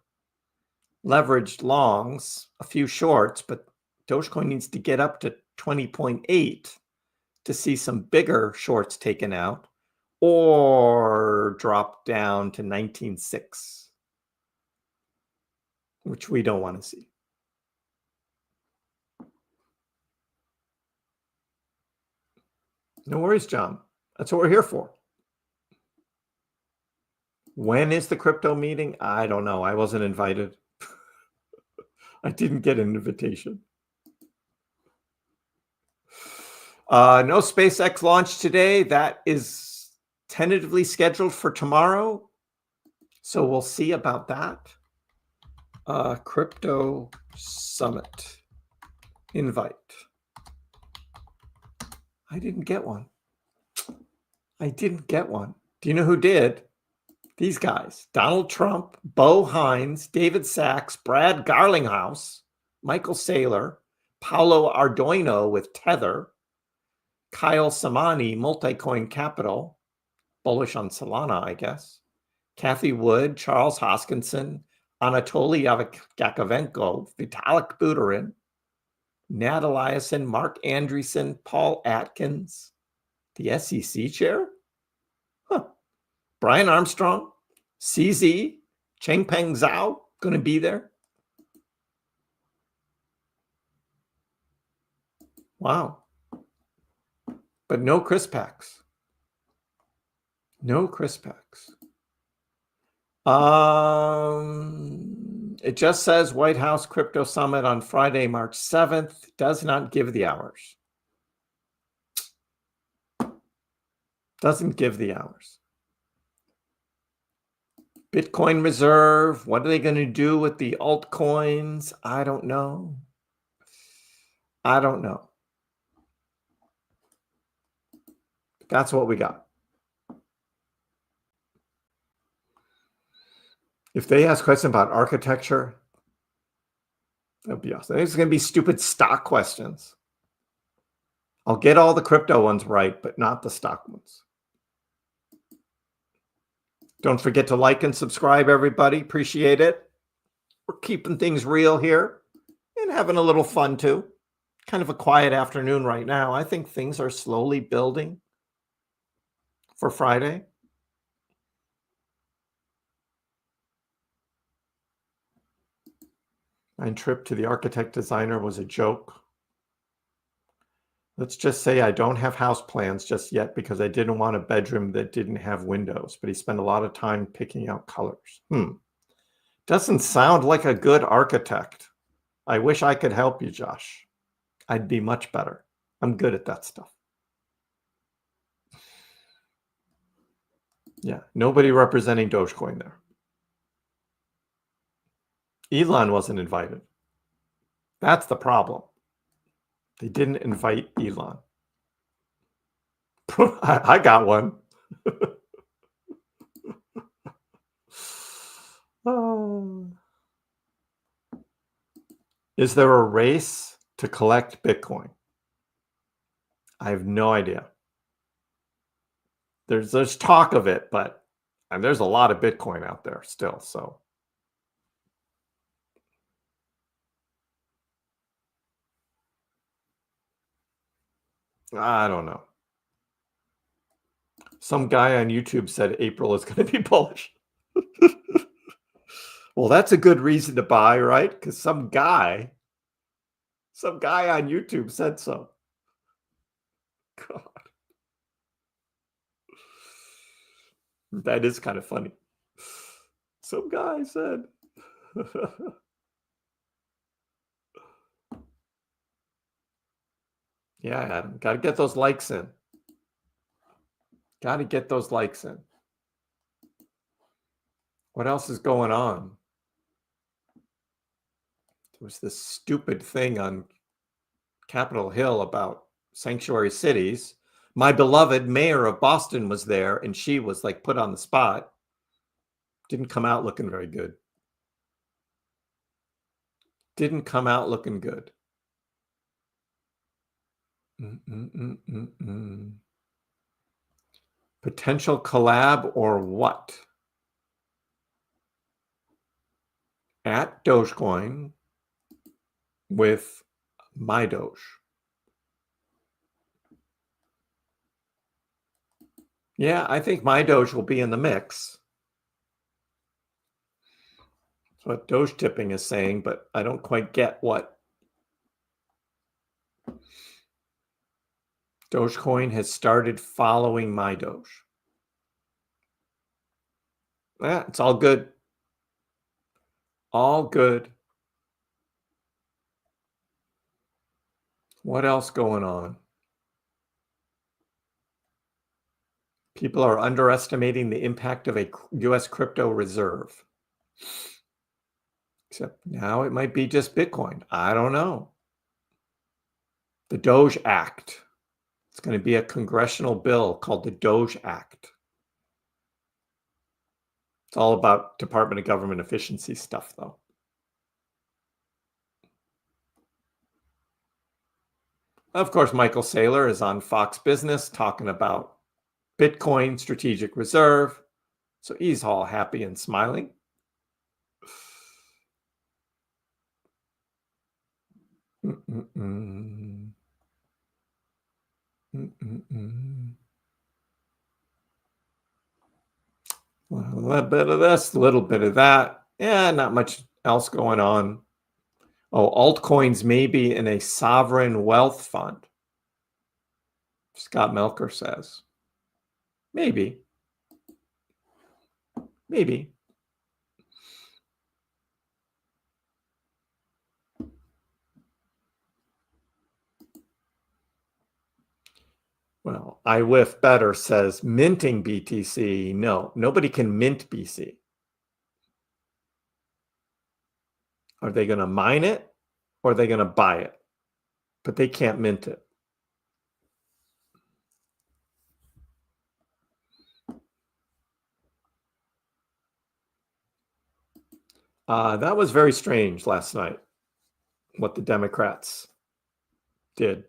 leveraged longs, a few shorts, but Dogecoin needs to get up to 20.8 to see some bigger shorts taken out or drop down to 19.6, which we don't want to see. No worries, John. That's what we're here for. When is the crypto meeting? I don't know. I wasn't invited. I didn't get an invitation. No SpaceX launch today. That is tentatively scheduled for tomorrow. So we'll see about that. Crypto Summit invite. I didn't get one. I didn't get one. Do you know who did? These guys: Donald Trump, Bo Hines, David Sachs, Brad Garlinghouse, Michael Saylor, Paolo Ardoino with Tether, Kyle Samani, Multicoin Capital, bullish on Solana, I guess, Kathy Wood, Charles Hoskinson, Anatoly Yakovenko, Vitalik Buterin, Nat Eliason, Mark Andreessen, Paul Atkins, the SEC chair? Huh. Brian Armstrong, CZ, Changpeng Zhao, going to be there. Wow. But no KrissPax. No KrissPax. It just says White House Crypto Summit on Friday, March 7th. Does not give the hours. Doesn't give the hours. Bitcoin reserve. What are they going to do with the altcoins? I don't know. I don't know. That's what we got. If they ask questions about architecture, that'll be awesome. It's going to be stupid stock questions. I'll get all the crypto ones right, but not the stock ones. Don't forget to like and subscribe, everybody. Appreciate it. We're keeping things real here and having a little fun too. Kind of a quiet afternoon right now. I think things are slowly building for Friday. My trip to the architect designer was a joke. Let's just say I don't have house plans just yet because I didn't want a bedroom that didn't have windows, but he spent a lot of time picking out colors. Doesn't sound like a good architect. I wish I could help you, Josh. I'd be much better. I'm good at that stuff. Yeah, nobody representing Dogecoin there. Elon wasn't invited. That's the problem. They didn't invite Elon. I got one. Is there a race to collect Bitcoin? I have no idea. There's talk of it, but there's a lot of Bitcoin out there still, so. I don't know. Some guy on YouTube said April is going to be bullish. Well, that's a good reason to buy, right? Because some guy on YouTube said so. God. That is kind of funny. Some guy said. Yeah, Adam, got to get those likes in. Got to get those likes in. What else is going on? There was this stupid thing on Capitol Hill about sanctuary cities. My beloved mayor of Boston was there, and she was like put on the spot. Didn't come out looking very good. didn't come out looking good. Potential collab or what? At Dogecoin with MyDoge. Yeah, I think MyDoge will be in the mix. That's what Doge tipping is saying, but I don't quite get what. Dogecoin has started following MyDoge. Yeah, it's all good. All good. What else going on? People are underestimating the impact of a US crypto reserve. Except now it might be just Bitcoin. I don't know. The Doge Act. It's going to be a congressional bill called the Doge Act. It's all about Department of Government efficiency stuff, though. Of course, Michael Saylor is on Fox Business talking about Bitcoin strategic reserve. So he's all happy and smiling. Well, a little bit of this, a little bit of that. Yeah, not much else going on. Oh, altcoins may be in a sovereign wealth fund. Scott Melker says. Maybe. Maybe. Well, I whiff better says minting BTC. No, nobody can mint BC. Are they going to mine it or are they going to buy it? But they can't mint it. That was very strange last night, what the Democrats did.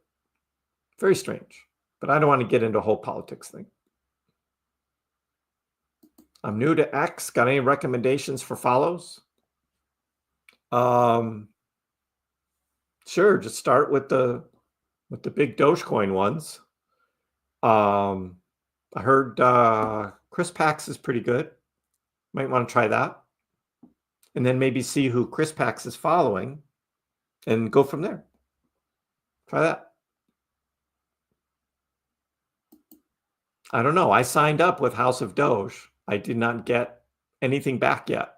Very strange. But I don't want to get into a whole politics thing. I'm new to X. Got any recommendations for follows? Sure, just start with the big Dogecoin ones. I heard KrissPax is pretty good. Might want to try that. And then maybe see who KrissPax is following and go from there. Try that. I don't know. I signed up with House of Doge. I did not get anything back yet.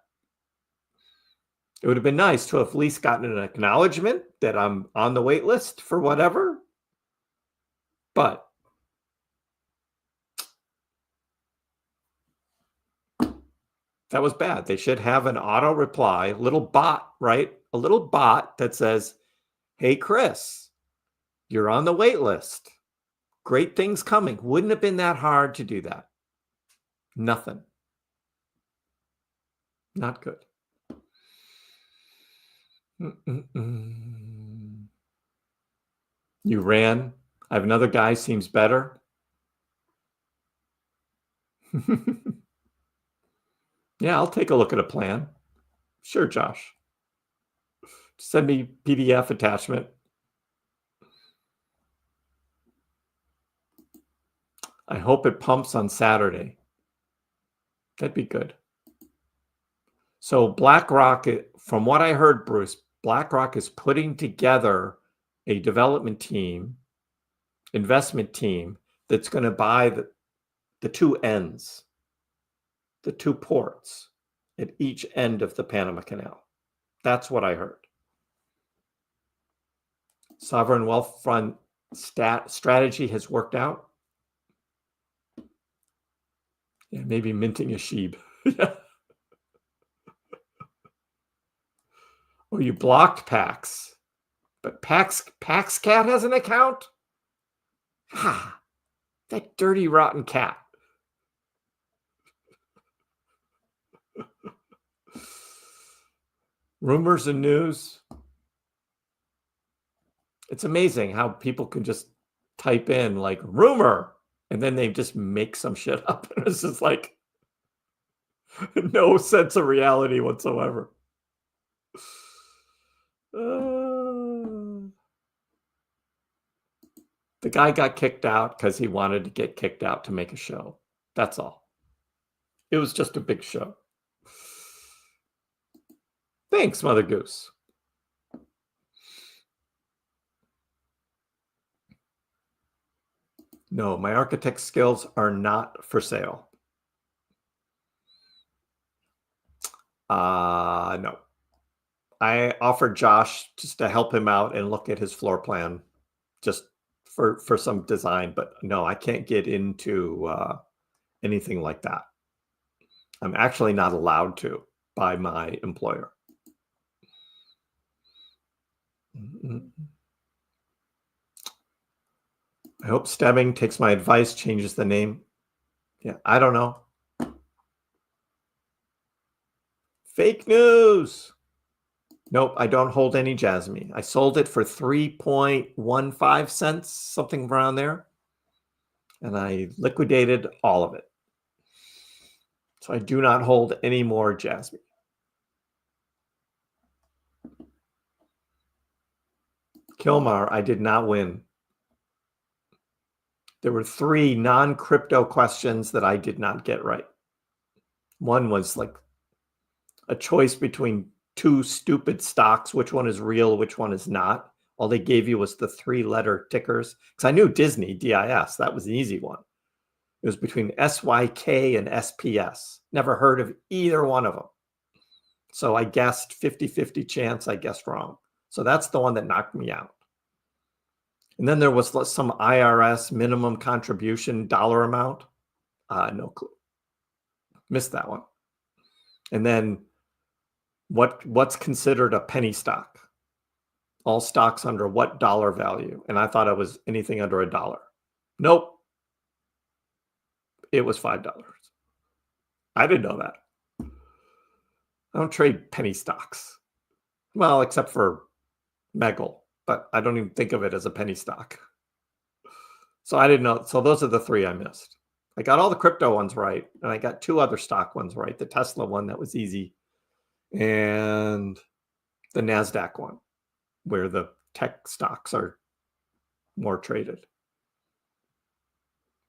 It would have been nice to have at least gotten an acknowledgement that I'm on the wait list for whatever. But that was bad. They should have an auto reply, little bot, right? A little bot that says, hey, Kriss, you're on the wait list. Great things coming. Wouldn't have been that hard to do that. Nothing. Not good. You ran. I have another guy, seems better. Yeah, I'll take a look at a plan. Sure, Josh. Send me PDF attachment. I hope it pumps on Saturday. That'd be good. So BlackRock, from what I heard, Bruce, BlackRock is putting together a development team, investment team, that's going to buy the two ends, the two ports at each end of the Panama Canal. That's what I heard. Sovereign wealth fund strategy has worked out. Yeah, maybe minting a sheep. Yeah. Oh, you blocked Pax. But Pax Cat has an account? Ha! That dirty, rotten cat. Rumors and news. It's amazing how people can just type in like rumor and then they just make some shit up. And it's just like no sense of reality whatsoever. The guy got kicked out because he wanted to get kicked out to make a show. That's all. It was just a big show. Thanks, Mother Goose. No, my architect skills are not for sale. No. I offered Josh just to help him out and look at his floor plan just for some design, but no, I can't get into anything like that. I'm actually not allowed to by my employer. I hope Stebbing takes my advice, changes the name. Yeah, I don't know. Fake news. Nope, I don't hold any Jasmine. I sold it for 3.15 cents, something around there. And I liquidated all of it. So I do not hold any more Jasmine. Kilmar, I did not win. There were 3 non-crypto questions that I did not get right. One was like a choice between 2 stupid stocks. Which one is real, which one is not. All they gave you was the 3-letter tickers. Because I knew Disney, DIS. That was the easy one. It was between SYK and SPS. Never heard of either one of them. So I guessed 50-50 chance I guessed wrong. So that's the one that knocked me out. And then there was some IRS minimum contribution dollar amount. No clue. Missed that one. And then what's considered a penny stock? All stocks under what dollar value? And I thought it was anything under $1. Nope. It was $5. I didn't know that. I don't trade penny stocks. Well, except for Meggle, but I don't even think of it as a penny stock. So I didn't know. So those are the 3 I missed. I got all the crypto ones right, and I got 2 other stock ones right. The Tesla one, that was easy, and the NASDAQ one, where the tech stocks are more traded.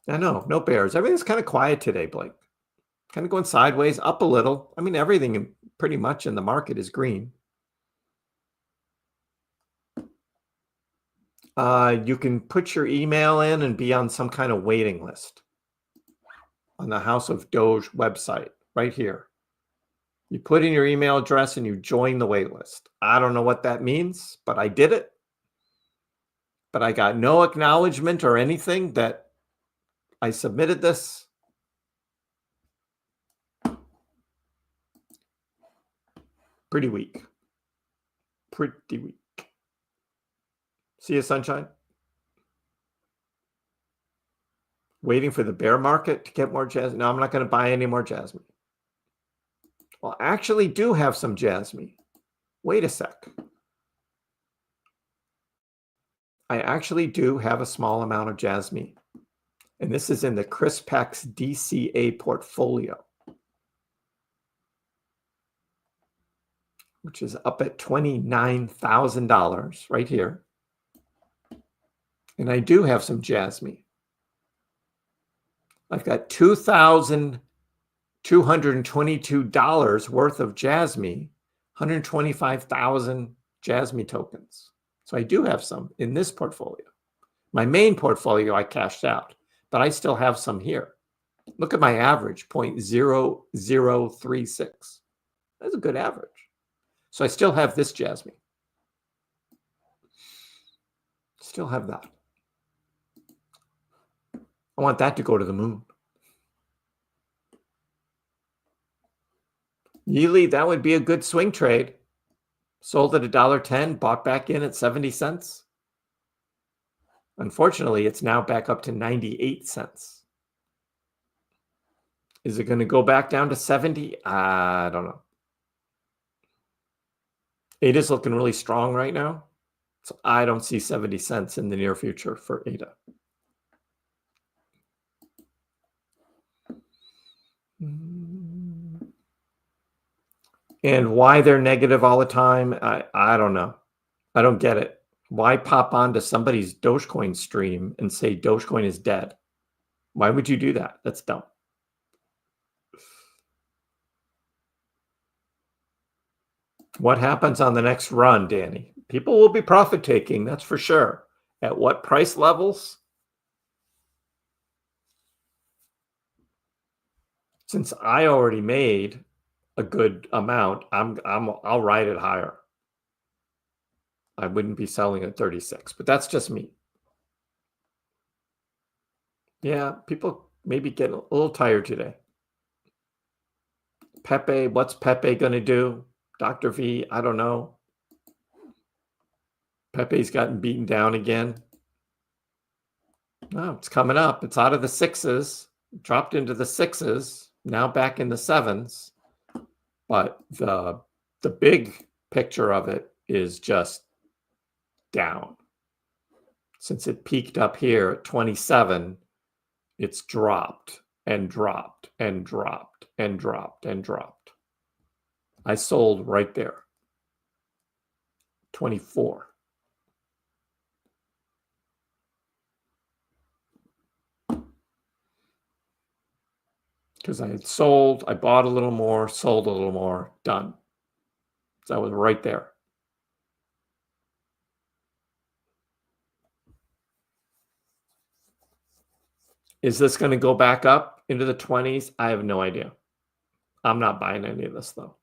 I know, no bears. Everything's kind of quiet today, Blake. Kind of going sideways, up a little. I mean, everything pretty much in the market is green. You can put your email in and be on some kind of waiting list on the House of Doge website right here. You put in your email address and you join the wait list. I don't know what that means, but I did it. But I got no acknowledgement or anything that I submitted this. Pretty weak. Pretty weak. See you, sunshine. Waiting for the bear market to get more Jasmine. No, I'm not going to buy any more Jasmine. Well, I actually do have some Jasmine. Wait a sec. I actually do have a small amount of Jasmine. And this is in the KrissPax DCA portfolio, which is up at $29,000 right here. And I do have some Jasmine. I've got $2,222 worth of Jasmine, 125,000 Jasmine tokens. So I do have some in this portfolio. My main portfolio I cashed out, but I still have some here. Look at my average, 0.0036. That's a good average. So I still have this Jasmine. Still have that. I want that to go to the moon. Yearly, that would be a good swing trade. Sold at $1.10, bought back in at 70 cents. Unfortunately, it's now back up to 98 cents. Is it going to go back down to 70? I don't know. It is looking really strong right now. So I don't see 70 cents in the near future for ADA. And why they're negative all the time, I don't know. I don't get it. Why pop onto somebody's Dogecoin stream and say Dogecoin is dead? Why would you do that? That's dumb. What happens on the next run, Danny? People will be profit taking, that's for sure. At what price levels? Since I already made a good amount, I'll ride it higher. I wouldn't be selling at 36, but that's just me. Yeah, people maybe get a little tired today. Pepe, what's Pepe going to do? Dr. V, I don't know. Pepe's gotten beaten down again. No, it's coming up. It's out of the sixes, dropped into the sixes, now back in the sevens. But the big picture of it is just down. Since it peaked up here at 27, it's dropped and dropped and dropped and dropped and dropped. I sold right there. 24. Because I had sold, I bought a little more, sold a little more, done. So I was right there. Is this going to go back up into the 20s? I have no idea. I'm not buying any of this, though.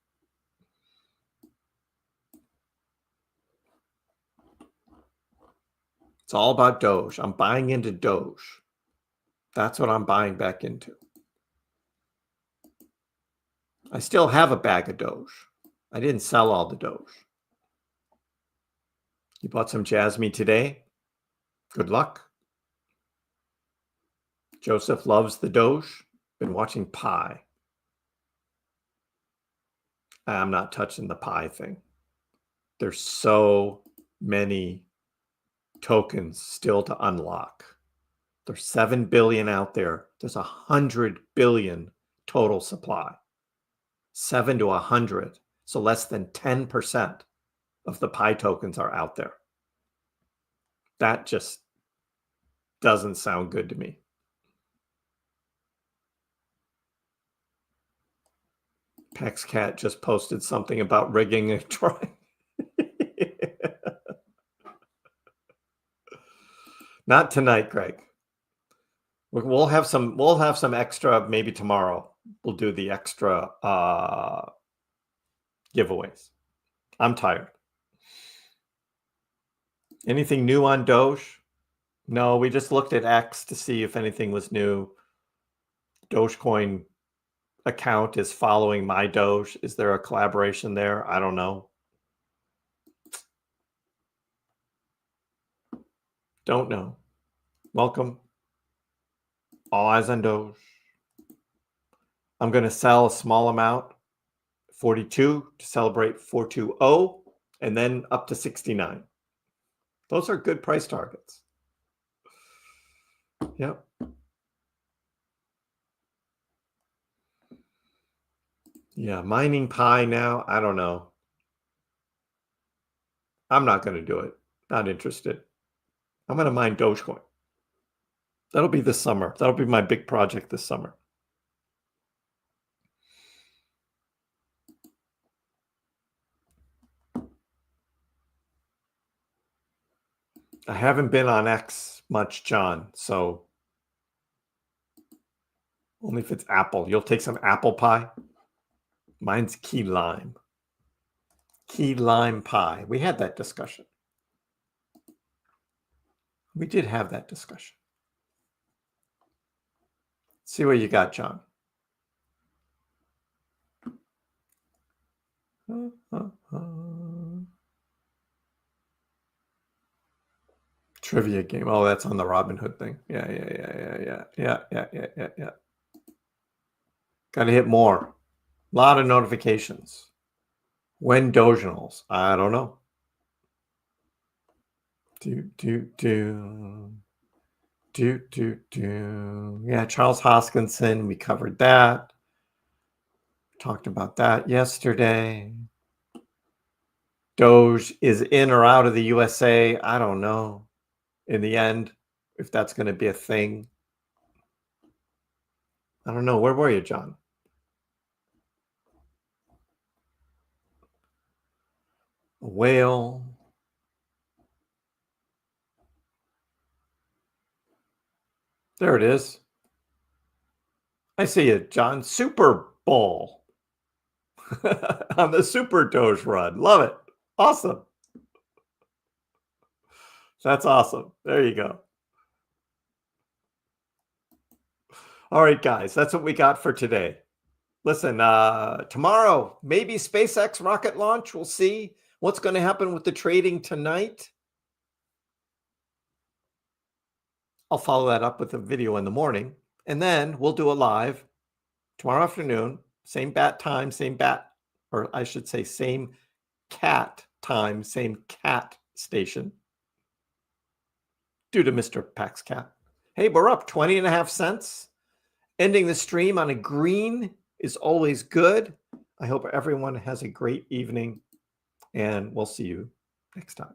It's all about Doge. I'm buying into Doge. That's what I'm buying back into. I still have a bag of Doge. I didn't sell all the Doge. You bought some Jasmine today? Good luck. Joseph loves the Doge. Been watching Pi. I'm not touching the Pi thing. There's so many tokens still to unlock. There's 7 billion out there. There's 100 billion total supply. 7 to 100. So less than 10% of the Pi tokens are out there. That just doesn't sound good to me. PaxCat just posted something about rigging a try. Not tonight, Greg. We'll have some extra maybe tomorrow. We'll do the extra giveaways. I'm tired. Anything new on Doge? No, we just looked at X to see if anything was new. Dogecoin account is following MyDoge. Is there a collaboration there? I don't know. Don't know. Welcome. All eyes on Doge. I'm going to sell a small amount, 42 to celebrate 420, and then up to 69. Those are good price targets. Yep. Yeah, mining Pi now, I don't know. I'm not going to do it. Not interested. I'm going to mine Dogecoin. That'll be this summer. That'll be my big project this summer. I haven't been on X much, John, so only if it's apple. You'll take some apple pie? Mine's key lime. Key lime pie. We had that discussion. We did have that discussion. See what you got, John. Trivia game. Oh, that's on the Robinhood thing. Yeah. Got to hit more. A lot of notifications. When Dogenals? I don't know. Yeah, Charles Hoskinson, we covered that. Talked about that yesterday. Doge is in or out of the USA. I don't know in the end if that's going to be a thing. I don't know. Where were you, John? A whale. There it is. I see it, John. Super Bowl on the Super Doge run. Love it. Awesome. That's awesome. There you go. All right, guys, that's what we got for today. Listen, tomorrow, maybe SpaceX rocket launch. We'll see what's going to happen with the trading tonight. I'll follow that up with a video in the morning. And then we'll do a live tomorrow afternoon, same bat time, same bat, or I should say same cat time, same cat station. Due to Mr. Pax Cat. Hey, we're up 20.5 cents. Ending the stream on a green is always good. I hope everyone has a great evening, and we'll see you next time.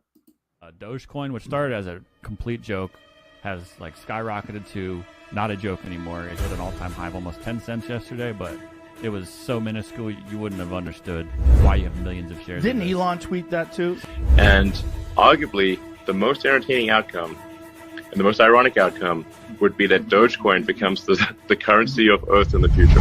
Dogecoin, which started as a complete joke, has like skyrocketed to not a joke anymore. It hit an all-time high of almost 10 cents yesterday, but it was so minuscule you wouldn't have understood why you have millions of shares. Didn't Elon tweet that too? And arguably, the most entertaining outcome and the most ironic outcome would be that Dogecoin becomes the currency of Earth in the future.